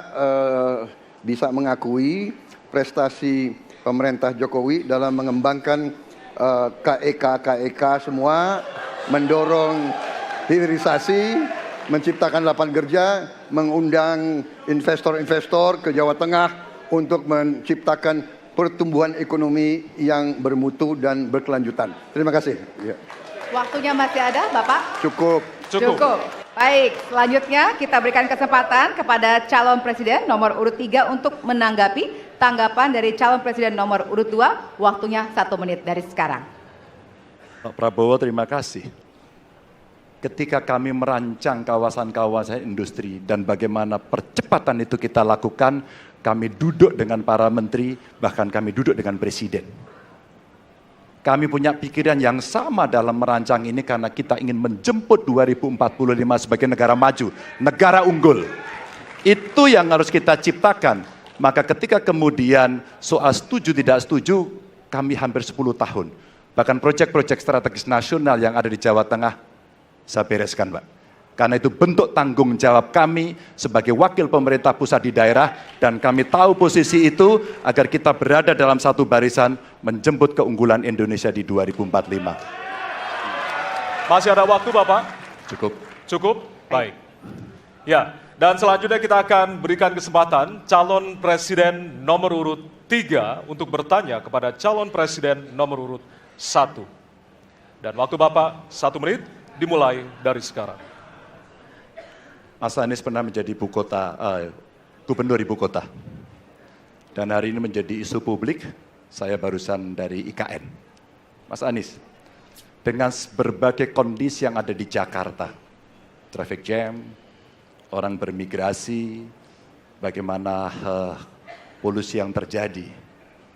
bisa mengakui prestasi pemerintah Jokowi dalam mengembangkan KEK semua, mendorong hilirisasi, menciptakan lapangan kerja, mengundang investor-investor ke Jawa Tengah untuk menciptakan pertumbuhan ekonomi yang bermutu dan berkelanjutan. Terima kasih. Ya. Waktunya masih ada, Bapak? Cukup. Cukup. Baik, selanjutnya kita berikan kesempatan kepada calon presiden nomor urut 3 untuk menanggapi tanggapan dari calon presiden nomor urut 2. Waktunya 1 menit dari sekarang. Pak Prabowo, terima kasih. Ketika kami merancang kawasan-kawasan industri dan bagaimana percepatan itu kita lakukan, kami duduk dengan para menteri, bahkan kami duduk dengan presiden. Kami punya pikiran yang sama dalam merancang ini karena kita ingin menjemput 2045 sebagai negara maju, negara unggul. Itu yang harus kita ciptakan. Maka ketika kemudian soal setuju tidak setuju, kami hampir 10 tahun. Bahkan proyek-proyek strategis nasional yang ada di Jawa Tengah, saya bereskan, Pak. Karena itu bentuk tanggung jawab kami sebagai wakil pemerintah pusat di daerah, dan kami tahu posisi itu agar kita berada dalam satu barisan menjemput keunggulan Indonesia di 2045. Masih ada waktu, Bapak? Cukup. Cukup? Baik. Ya, dan selanjutnya kita akan berikan kesempatan calon presiden nomor urut 3 untuk bertanya kepada calon presiden nomor urut 1. Dan waktu Bapak 1 menit dimulai dari sekarang. Mas Anies pernah menjadi gubernur ibu kota. Dan hari ini menjadi isu publik, saya barusan dari IKN. Mas Anies, dengan berbagai kondisi yang ada di Jakarta, traffic jam, orang bermigrasi, bagaimana polusi yang terjadi,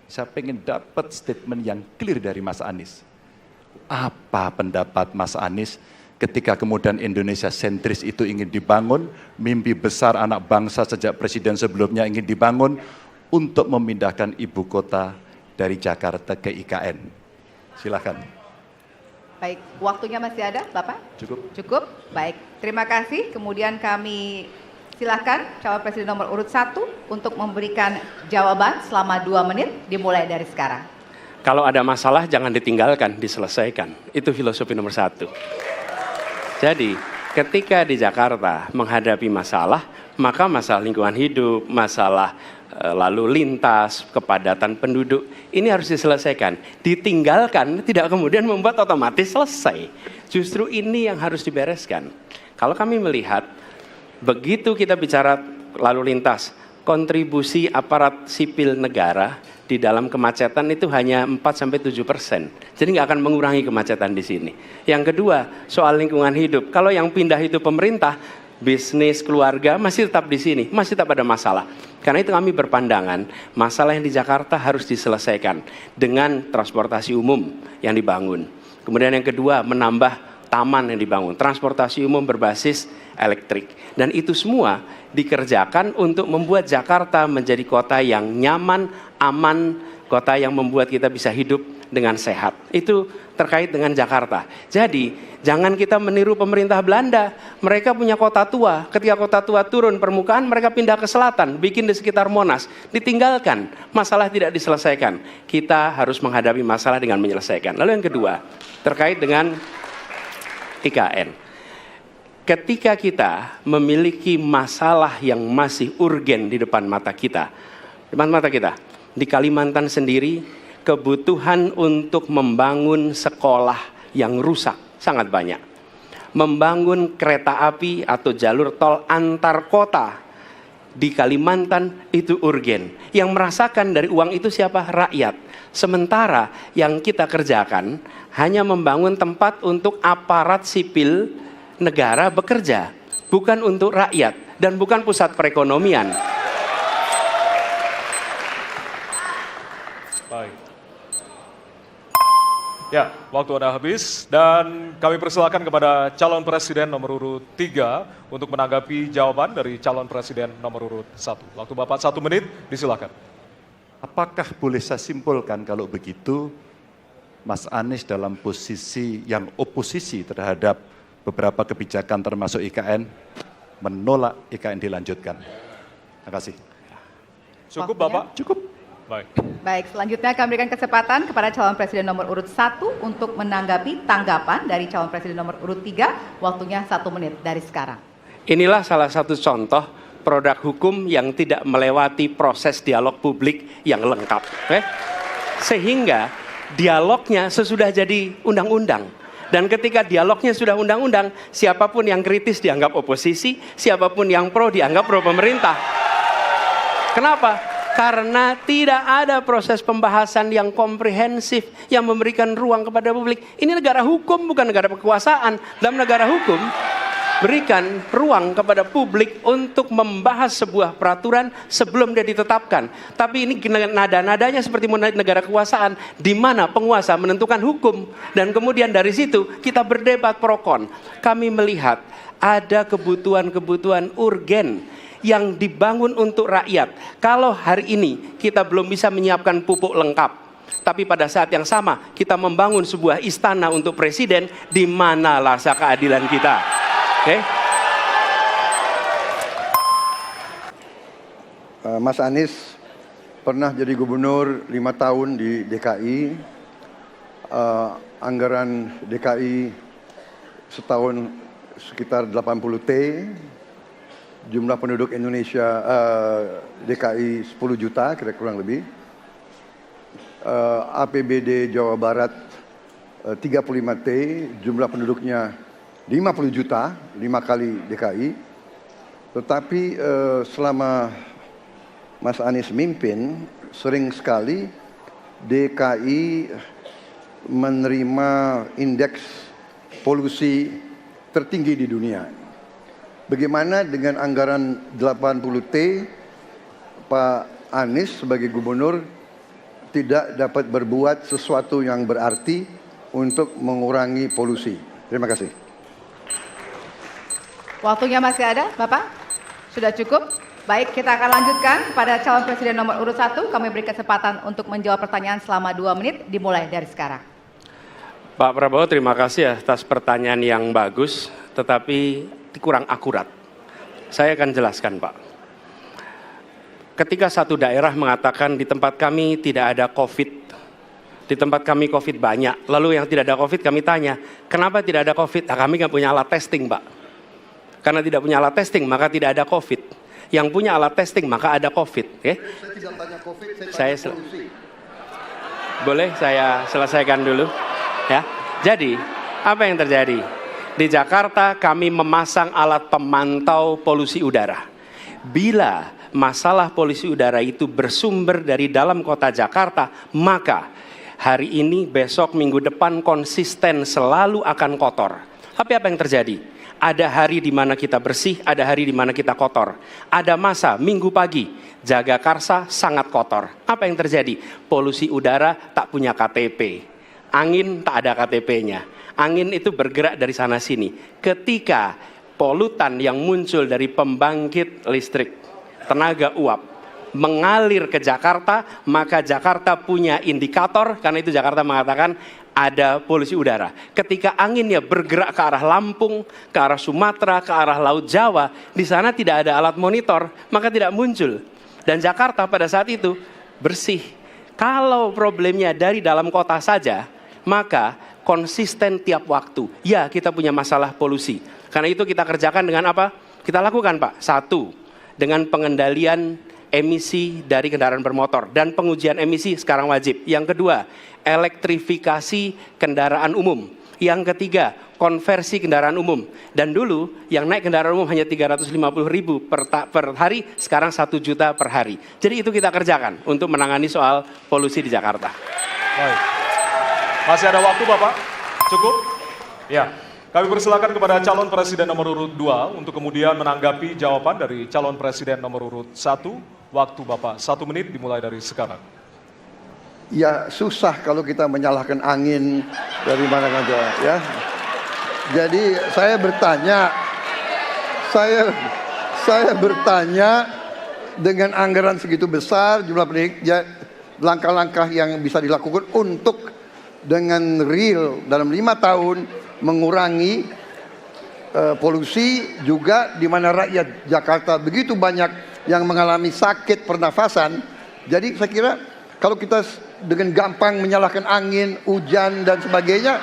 saya pengen dapat statement yang clear dari Mas Anies. Apa pendapat Mas Anies ketika kemudian Indonesia sentris itu ingin dibangun, mimpi besar anak bangsa sejak presiden sebelumnya ingin dibangun untuk memindahkan ibu kota dari Jakarta ke IKN. Silakan. Baik, waktunya masih ada, Bapak? Cukup. Cukup? Baik, terima kasih. Kemudian kami silakan calon presiden nomor urut 1 untuk memberikan jawaban selama 2 menit dimulai dari sekarang. Kalau ada masalah jangan ditinggalkan, diselesaikan. Itu filosofi nomor 1. Jadi ketika di Jakarta menghadapi masalah, maka masalah lingkungan hidup, masalah lalu lintas, kepadatan penduduk, ini harus diselesaikan. Ditinggalkan tidak kemudian membuat otomatis selesai. Justru ini yang harus dibereskan. Kalau kami melihat, begitu kita bicara lalu lintas, kontribusi aparat sipil negara di dalam kemacetan itu hanya 4-7%. Jadi nggak akan mengurangi kemacetan di sini. Yang kedua, soal lingkungan hidup. Kalau yang pindah itu pemerintah, bisnis, keluarga masih tetap di sini, masih tetap ada masalah. Karena itu kami berpandangan, masalah yang di Jakarta harus diselesaikan dengan transportasi umum yang dibangun. Kemudian yang kedua, menambah taman yang dibangun, transportasi umum berbasis elektrik. Dan itu semua dikerjakan untuk membuat Jakarta menjadi kota yang nyaman, aman, kota yang membuat kita bisa hidup dengan sehat. Itu terkait dengan Jakarta. Jadi, jangan kita meniru pemerintah Belanda. Mereka punya kota tua. Ketika kota tua turun permukaan, mereka pindah ke selatan, bikin di sekitar Monas. Ditinggalkan, masalah tidak diselesaikan. Kita harus menghadapi masalah dengan menyelesaikan. Lalu yang kedua, terkait dengan IKN. Ketika kita memiliki masalah yang masih urgen di depan mata kita, di Kalimantan sendiri, kebutuhan untuk membangun sekolah yang rusak sangat banyak. Membangun kereta api atau jalur tol antar kota di Kalimantan itu urgen. Yang merasakan dari uang itu siapa? Rakyat. Sementara yang kita kerjakan hanya membangun tempat untuk aparat sipil negara bekerja, bukan untuk rakyat dan bukan pusat perekonomian. Baik. Ya, waktu Anda habis dan kami persilakan kepada calon presiden nomor urut 3 untuk menanggapi jawaban dari calon presiden nomor urut 1. Waktu Bapak 1 menit, disilakan. Apakah boleh saya simpulkan kalau begitu, Mas Anies dalam posisi yang oposisi terhadap beberapa kebijakan termasuk IKN, menolak IKN dilanjutkan. Terima kasih. Cukup Waktunya? Bapak? Cukup. Baik. Baik, selanjutnya kami berikan kesempatan kepada calon presiden nomor urut 1 untuk menanggapi tanggapan dari calon presiden nomor urut 3. Waktunya 1 menit dari sekarang. Inilah salah satu contoh produk hukum yang tidak melewati proses dialog publik yang lengkap. Sehingga dialognya sesudah jadi undang-undang. Dan ketika dialognya sudah undang-undang, siapapun yang kritis dianggap oposisi, siapapun yang pro dianggap pro pemerintah. Kenapa? Karena tidak ada proses pembahasan yang komprehensif yang memberikan ruang kepada publik. Ini negara hukum, bukan negara kekuasaan. Dalam negara hukum, berikan ruang kepada publik untuk membahas sebuah peraturan sebelum dia ditetapkan. Tapi ini nada-nadanya seperti negara kekuasaan, di mana penguasa menentukan hukum. Dan kemudian dari situ kita berdebat pro kon. Kami melihat ada kebutuhan-kebutuhan urgen yang dibangun untuk rakyat. Kalau hari ini kita belum bisa menyiapkan pupuk lengkap, tapi pada saat yang sama kita membangun sebuah istana untuk presiden, di mana rasa keadilan kita? Oke? Mas Anies pernah jadi gubernur 5 tahun di DKI. Anggaran DKI setahun sekitar 80 T. Jumlah penduduk Indonesia DKI 10 juta kira kurang lebih. APBD Jawa Barat 35 T, jumlah penduduknya 50 juta, 5 kali DKI. Tetapi selama Mas Anies mimpin, sering sekali DKI menerima indeks polusi tertinggi di dunia. Bagaimana dengan anggaran 80 T, Pak Anies sebagai gubernur tidak dapat berbuat sesuatu yang berarti untuk mengurangi polusi? Terima kasih. Waktunya masih ada, Bapak? Sudah cukup? Baik, kita akan lanjutkan pada calon presiden nomor urut 1. Kami beri kesempatan untuk menjawab pertanyaan selama 2 menit, dimulai dari sekarang. Pak Prabowo, terima kasih atas pertanyaan yang bagus, tetapi kurang akurat. Saya akan jelaskan, Pak. Ketika satu daerah mengatakan di tempat kami tidak ada COVID, di tempat kami COVID banyak, lalu yang tidak ada COVID kami tanya, kenapa tidak ada COVID? Nah, kami nggak punya alat testing, Pak. Karena tidak punya alat testing, maka tidak ada COVID. Yang punya alat testing, maka ada COVID. Okay? Saya tidak tanya COVID, saya tanya polusi. Boleh saya selesaikan dulu? Ya. Jadi, apa yang terjadi? Di Jakarta kami memasang alat pemantau polusi udara. Bila masalah polusi udara itu bersumber dari dalam kota Jakarta, maka hari ini, besok, minggu depan konsisten selalu akan kotor. Tapi apa yang terjadi? Ada hari di mana kita bersih, ada hari di mana kita kotor. Ada masa minggu pagi, Jagakarsa sangat kotor. Apa yang terjadi? Polusi udara tak punya KTP. Angin tak ada KTP-nya. Angin itu bergerak dari sana sini. Ketika polutan yang muncul dari pembangkit listrik tenaga uap mengalir ke Jakarta, maka Jakarta punya indikator, karena itu Jakarta mengatakan ada polusi udara. Ketika anginnya bergerak ke arah Lampung, ke arah Sumatera, ke arah Laut Jawa, di sana tidak ada alat monitor, maka tidak muncul. Dan Jakarta pada saat itu bersih. Kalau problemnya dari dalam kota saja, maka konsisten tiap waktu. Ya, kita punya masalah polusi. Karena itu kita kerjakan dengan apa? Kita lakukan, Pak. 1, dengan pengendalian emisi dari kendaraan bermotor. Dan pengujian emisi sekarang wajib. Yang kedua, elektrifikasi kendaraan umum. Yang ketiga, konversi kendaraan umum. Dan dulu yang naik kendaraan umum hanya 350.000 per hari, sekarang 1 juta per hari. Jadi itu kita kerjakan untuk menangani soal polusi di Jakarta. Baik. Masih ada waktu, Bapak? Cukup? Ya. Kami persilakan kepada calon presiden nomor urut 2 untuk kemudian menanggapi jawaban dari calon presiden nomor urut 1. Waktu Bapak 1 menit dimulai dari sekarang. Ya susah kalau kita menyalahkan angin dari mana saja ya. Jadi saya bertanya dengan anggaran segitu besar, jumlah penduduk, langkah-langkah yang bisa dilakukan untuk dengan real dalam 5 tahun mengurangi polusi, juga di mana rakyat Jakarta begitu banyak yang mengalami sakit pernafasan. Jadi saya kira kalau kita dengan gampang menyalahkan angin, hujan dan sebagainya,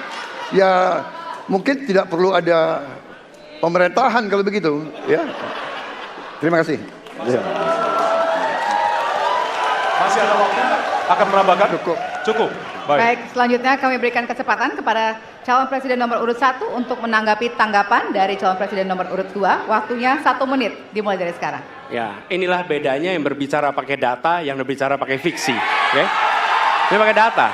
ya mungkin tidak perlu ada pemerintahan kalau begitu, ya. Terima kasih. Ya. Masih ada waktu? Akan menambahkan? Cukup. Cukup. Baik, selanjutnya kami berikan kesempatan kepada calon presiden nomor urut 1 untuk menanggapi tanggapan dari calon presiden nomor urut 2. Waktunya 1 menit, dimulai dari sekarang. Ya, inilah bedanya yang berbicara pakai data, yang berbicara pakai fiksi. Oke? Ini pakai data.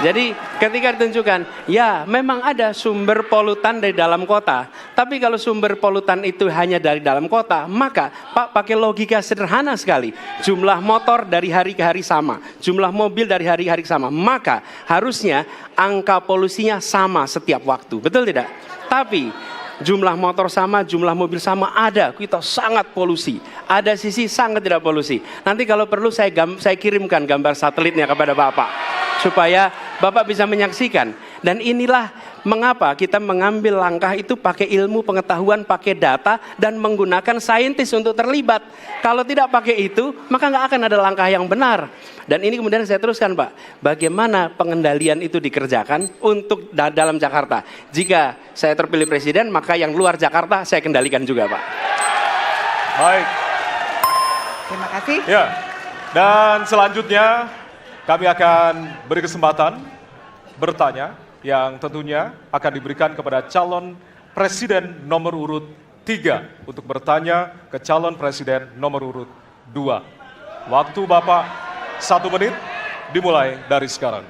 Jadi ketika ditunjukkan, ya memang ada sumber polutan dari dalam kota. Tapi kalau sumber polutan itu hanya dari dalam kota, maka Pak pakai logika sederhana sekali. Jumlah motor dari hari ke hari sama, jumlah mobil dari hari ke hari sama. Maka harusnya angka polusinya sama setiap waktu. Betul tidak? Tapi jumlah motor sama, jumlah mobil sama, ada kita sangat polusi. Ada sisi sangat tidak polusi. Nanti kalau perlu saya kirimkan gambar satelitnya kepada Bapak, supaya Bapak bisa menyaksikan. Dan inilah mengapa kita mengambil langkah itu pakai ilmu pengetahuan, pakai data, dan menggunakan saintis untuk terlibat. Kalau tidak pakai itu, maka nggak akan ada langkah yang benar. Dan ini kemudian saya teruskan, Pak, bagaimana pengendalian itu dikerjakan untuk dalam Jakarta. Jika saya terpilih presiden, maka yang luar Jakarta saya kendalikan juga, Pak. Baik. Terima kasih. Ya. Dan selanjutnya kami akan beri kesempatan bertanya yang tentunya akan diberikan kepada calon presiden nomor urut 3 untuk bertanya ke calon presiden nomor urut 2. Waktu Bapak 1 menit dimulai dari sekarang.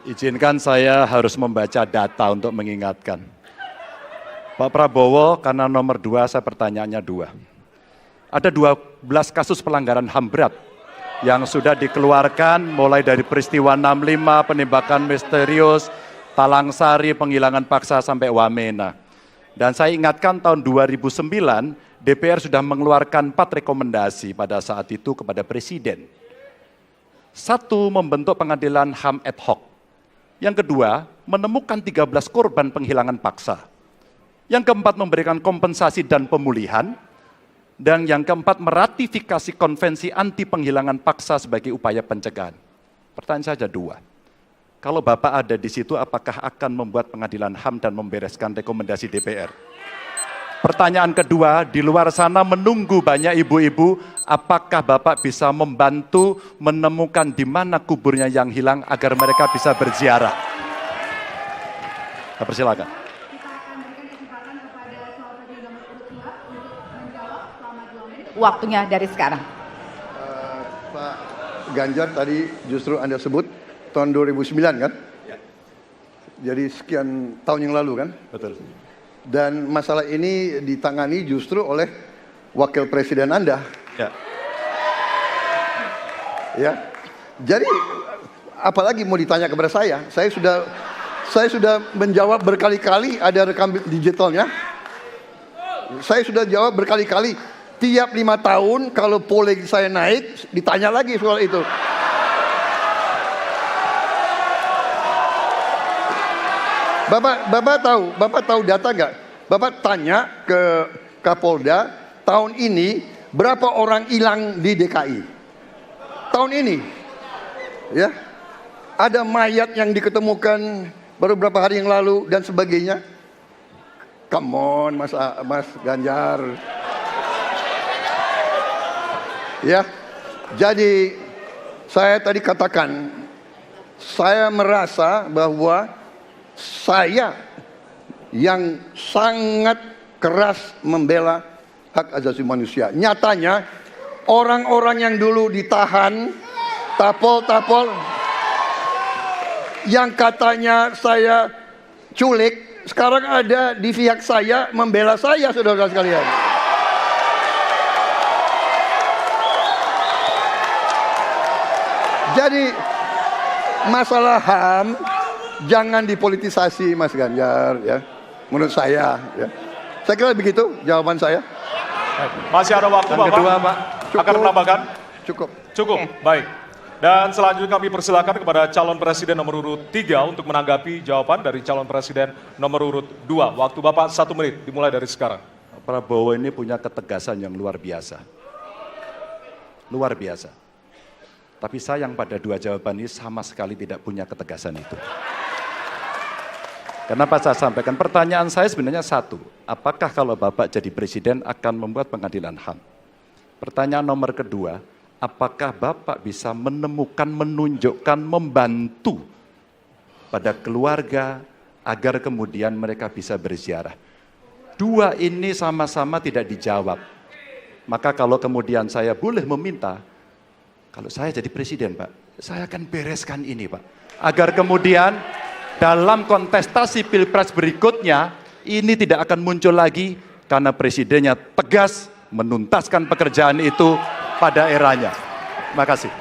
Izinkan saya harus membaca data untuk mengingatkan. Pak Prabowo, karena nomor 2 saya pertanyaannya 2. Ada 12 kasus pelanggaran HAM berat yang sudah dikeluarkan mulai dari peristiwa 65, penembakan misterius, Talang Sari, penghilangan paksa sampai Wamena. Dan saya ingatkan tahun 2009 DPR sudah mengeluarkan 4 rekomendasi pada saat itu kepada Presiden. 1, membentuk pengadilan HAM ad hoc. Yang kedua, menemukan 13 korban penghilangan paksa. Yang keempat, memberikan kompensasi dan pemulihan. Dan yang keempat, meratifikasi konvensi anti penghilangan paksa sebagai upaya pencegahan. Pertanyaan saja 2. Kalau Bapak ada di situ, apakah akan membuat pengadilan HAM dan membereskan rekomendasi DPR? Pertanyaan kedua, di luar sana menunggu banyak ibu-ibu, apakah Bapak bisa membantu menemukan di mana kuburnya yang hilang agar mereka bisa berziarah? Saya persilakan. Waktunya dari sekarang. Pak Ganjar tadi justru Anda sebut tahun 2009 kan? Ya. Jadi sekian tahun yang lalu kan? Betul. Dan masalah ini ditangani justru oleh wakil presiden Anda. Ya. Ya. Jadi apalagi mau ditanya kepada saya? Saya sudah menjawab berkali-kali, ada rekam digitalnya. Saya sudah jawab berkali-kali. Tiap 5 tahun kalau polling saya naik, ditanya lagi soal itu. Bapak tahu data nggak? Bapak tanya ke Kapolda, tahun ini berapa orang hilang di DKI? Tahun ini, ya, ada mayat yang diketemukan baru beberapa hari yang lalu dan sebagainya. Come on, Mas Ganjar. Ya, jadi saya tadi katakan, saya merasa bahwa saya yang sangat keras membela hak asasi manusia. Nyatanya orang-orang yang dulu ditahan, tapol-tapol, yang katanya saya culik, sekarang ada di pihak saya membela saya, saudara sekalian. Jadi masalah HAM jangan dipolitisasi, Mas Ganjar, ya. Menurut saya, ya. Saya kira begitu jawaban saya. Masih ada waktu, Yang Bapak. kedua, Pak. Akan menambahkan? Cukup. Cukup. Oke. Baik. Dan selanjutnya kami persilakan kepada calon presiden nomor urut 3 untuk menanggapi jawaban dari calon presiden nomor urut 2. Waktu Bapak 1 menit, dimulai dari sekarang. Prabowo ini punya ketegasan yang luar biasa. Luar biasa. Tapi sayang pada dua jawaban ini sama sekali tidak punya ketegasan itu. Kenapa saya sampaikan? Pertanyaan saya sebenarnya satu. Apakah kalau Bapak jadi presiden akan membuat pengadilan HAM? Pertanyaan nomor kedua, apakah Bapak bisa menemukan, menunjukkan, membantu pada keluarga agar kemudian mereka bisa berziarah? Dua ini sama-sama tidak dijawab. Maka kalau kemudian saya boleh meminta, kalau saya jadi presiden Pak, saya akan bereskan ini Pak. Agar kemudian dalam kontestasi pilpres berikutnya, ini tidak akan muncul lagi karena presidennya tegas menuntaskan pekerjaan itu pada eranya. Terima kasih.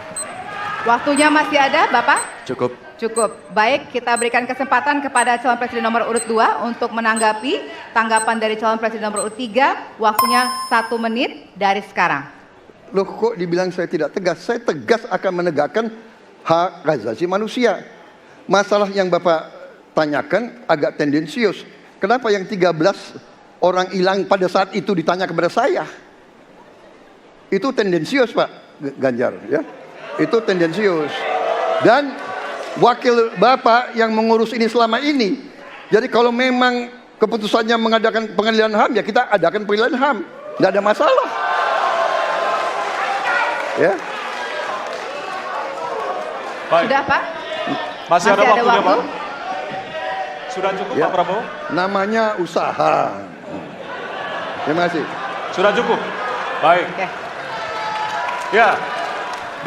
Waktunya masih ada, Bapak? Cukup. Cukup. Baik, kita berikan kesempatan kepada calon presiden nomor urut 2 untuk menanggapi tanggapan dari calon presiden nomor urut 3. Waktunya 1 menit dari sekarang. Loh kok dibilang saya tidak tegas? Saya tegas akan menegakkan hak asasi manusia. Masalah yang Bapak tanyakan agak tendensius. Kenapa yang 13 orang hilang pada saat itu ditanya kepada saya? Itu tendensius Pak Ganjar ya. Itu tendensius. Dan wakil Bapak yang mengurus ini selama ini. Jadi kalau memang keputusannya mengadakan pengadilan HAM ya kita adakan pengadilan HAM. Tidak ada masalah. Ya. Baik. Sudah Pak? Masih ada waktunya waktu? Pak? Sudah cukup Ya. Pak Prabowo? Namanya usaha. Terima kasih. Sudah cukup? Baik. Oke. Ya.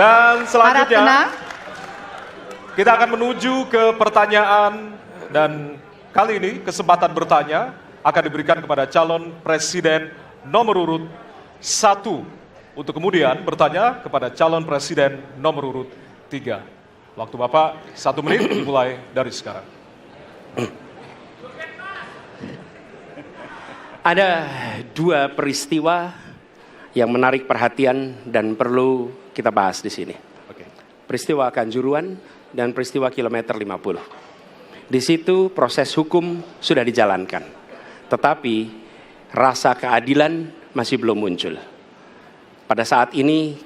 Dan Harap selanjutnya tenang. kita akan menuju ke pertanyaan dan kali ini kesempatan bertanya akan diberikan kepada calon presiden nomor urut 1 untuk kemudian bertanya kepada calon presiden nomor urut 3. Waktu Bapak 1 menit dimulai dari sekarang. Ada dua peristiwa yang menarik perhatian dan perlu kita bahas di sini. Peristiwa Kanjuruhan dan peristiwa kilometer 50. Di situ proses hukum sudah dijalankan. Tetapi rasa keadilan masih belum muncul. Pada saat ini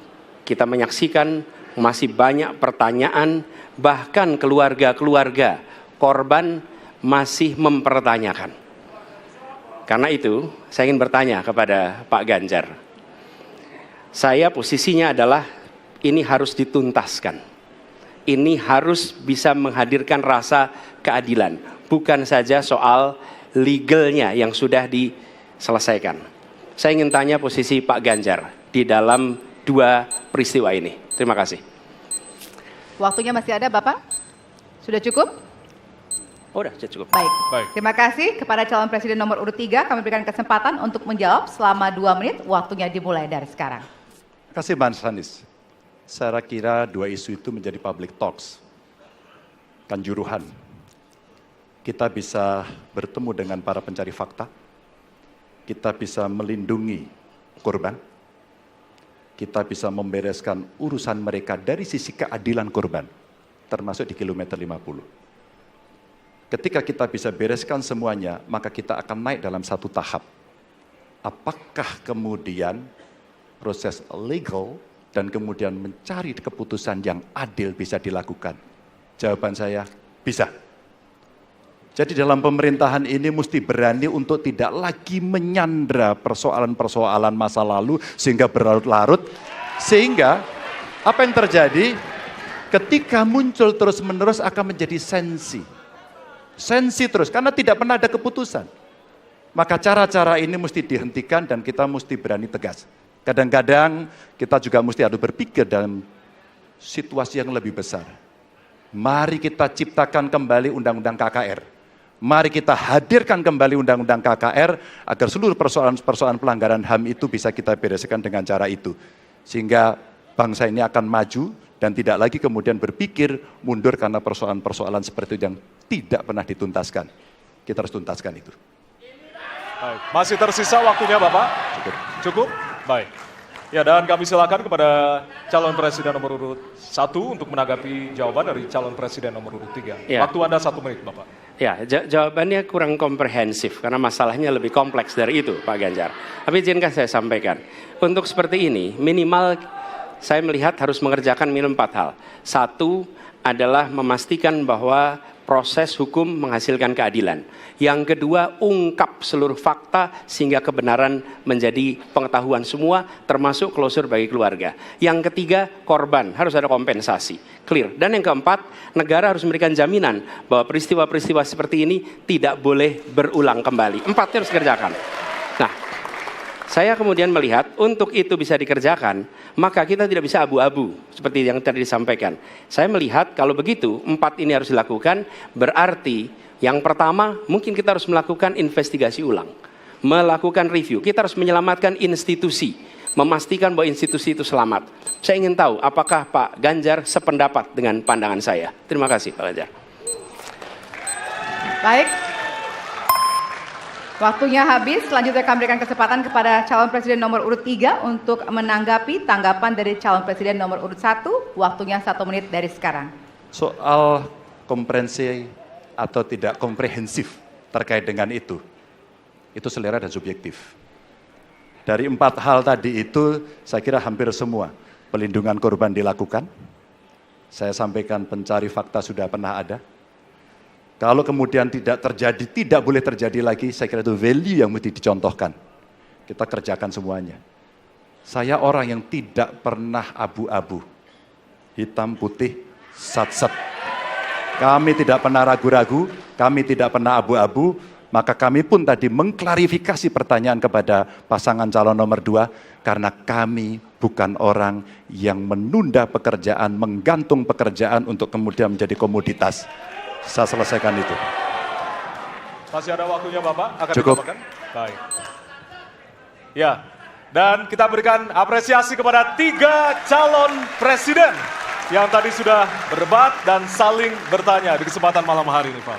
kita menyaksikan masih banyak pertanyaan, bahkan keluarga-keluarga korban masih mempertanyakan. Karena itu, saya ingin bertanya kepada Pak Ganjar. Saya posisinya adalah ini harus dituntaskan. Ini harus bisa menghadirkan rasa keadilan. Bukan saja soal legalnya yang sudah diselesaikan. Saya ingin tanya posisi Pak Ganjar di dalam dua peristiwa ini. Terima kasih. Waktunya masih ada Bapak? Sudah cukup? Oh, udah cukup. Baik. Baik. Terima kasih kepada calon presiden nomor urut 3. Kami berikan kesempatan untuk menjawab selama 2 menit. Waktunya dimulai dari sekarang. Terima kasih Mas Anies. Saya kira dua isu itu menjadi public talks. Kanjuruhan. Kita bisa bertemu dengan para pencari fakta. Kita bisa melindungi korban. Kita bisa membereskan urusan mereka dari sisi keadilan korban. Termasuk di kilometer 50. Ketika kita bisa bereskan semuanya, maka kita akan naik dalam satu tahap. Apakah kemudian proses legal dan kemudian mencari keputusan yang adil bisa dilakukan? Jawaban saya, bisa. Jadi dalam pemerintahan ini mesti berani untuk tidak lagi menyandra persoalan-persoalan masa lalu sehingga berlarut-larut. Sehingga apa yang terjadi ketika muncul terus-menerus akan menjadi sensi terus, karena tidak pernah ada keputusan. Maka cara-cara ini mesti dihentikan dan kita mesti berani tegas. Kadang-kadang kita juga mesti harus berpikir dalam situasi yang lebih besar. Mari kita ciptakan kembali Undang-Undang KKR. Mari kita hadirkan kembali Undang-Undang KKR agar seluruh persoalan-persoalan pelanggaran HAM itu bisa kita bereskan dengan cara itu. Sehingga bangsa ini akan maju dan tidak lagi kemudian berpikir mundur karena persoalan-persoalan seperti itu yang tidak pernah dituntaskan. Kita harus tuntaskan itu. Baik. Masih tersisa waktunya Bapak? Cukup. Cukup? Baik. Ya, dan kami silakan kepada calon presiden nomor urut 1 untuk menanggapi jawaban dari calon presiden nomor urut 3. Ya. Waktu Anda 1 menit, Bapak. Ya, jawabannya kurang komprehensif karena masalahnya lebih kompleks dari itu, Pak Ganjar. Tapi izinkan saya sampaikan, untuk seperti ini minimal saya melihat harus mengerjakan minimum 4 hal. 1 adalah memastikan bahwa proses hukum menghasilkan keadilan. Yang kedua, ungkap seluruh fakta sehingga kebenaran menjadi pengetahuan semua, termasuk closure bagi keluarga. Yang ketiga, korban harus ada kompensasi, clear. Dan yang keempat, negara harus memberikan jaminan bahwa peristiwa-peristiwa seperti ini tidak boleh berulang kembali. 4 harus dikerjakan. Nah, saya kemudian melihat untuk itu bisa dikerjakan, maka kita tidak bisa abu-abu seperti yang tadi disampaikan. Saya melihat kalau begitu 4 ini harus dilakukan, berarti yang pertama mungkin kita harus melakukan investigasi ulang, melakukan review. Kita harus menyelamatkan institusi, memastikan bahwa institusi itu selamat. Saya ingin tahu apakah Pak Ganjar sependapat dengan pandangan saya. Terima kasih Pak Ganjar. Baik. Waktunya habis, selanjutnya kami berikan kesempatan kepada calon presiden nomor urut 3 untuk menanggapi tanggapan dari calon presiden nomor urut 1. Waktunya 1 menit dari sekarang. Soal komprehensi atau tidak komprehensif terkait dengan itu selera dan subjektif. Dari 4 hal tadi itu, saya kira hampir semua pelindungan korban dilakukan. Saya sampaikan pencari fakta sudah pernah ada. Kalau kemudian tidak terjadi, tidak boleh terjadi lagi, saya kira itu value yang mesti dicontohkan. Kita kerjakan semuanya. Saya orang yang tidak pernah abu-abu. Hitam, putih, sat-set. Kami tidak pernah ragu-ragu, kami tidak pernah abu-abu, maka kami pun tadi mengklarifikasi pertanyaan kepada pasangan calon nomor 2, karena kami bukan orang yang menunda pekerjaan, menggantung pekerjaan untuk kemudian menjadi komoditas. Saya selesaikan itu. Masih ada waktunya Bapak? Akan Cukup. ditambahkan? Baik. Ya, dan kita berikan apresiasi kepada 3 calon presiden yang tadi sudah berdebat dan saling bertanya di kesempatan malam hari ini, Pak.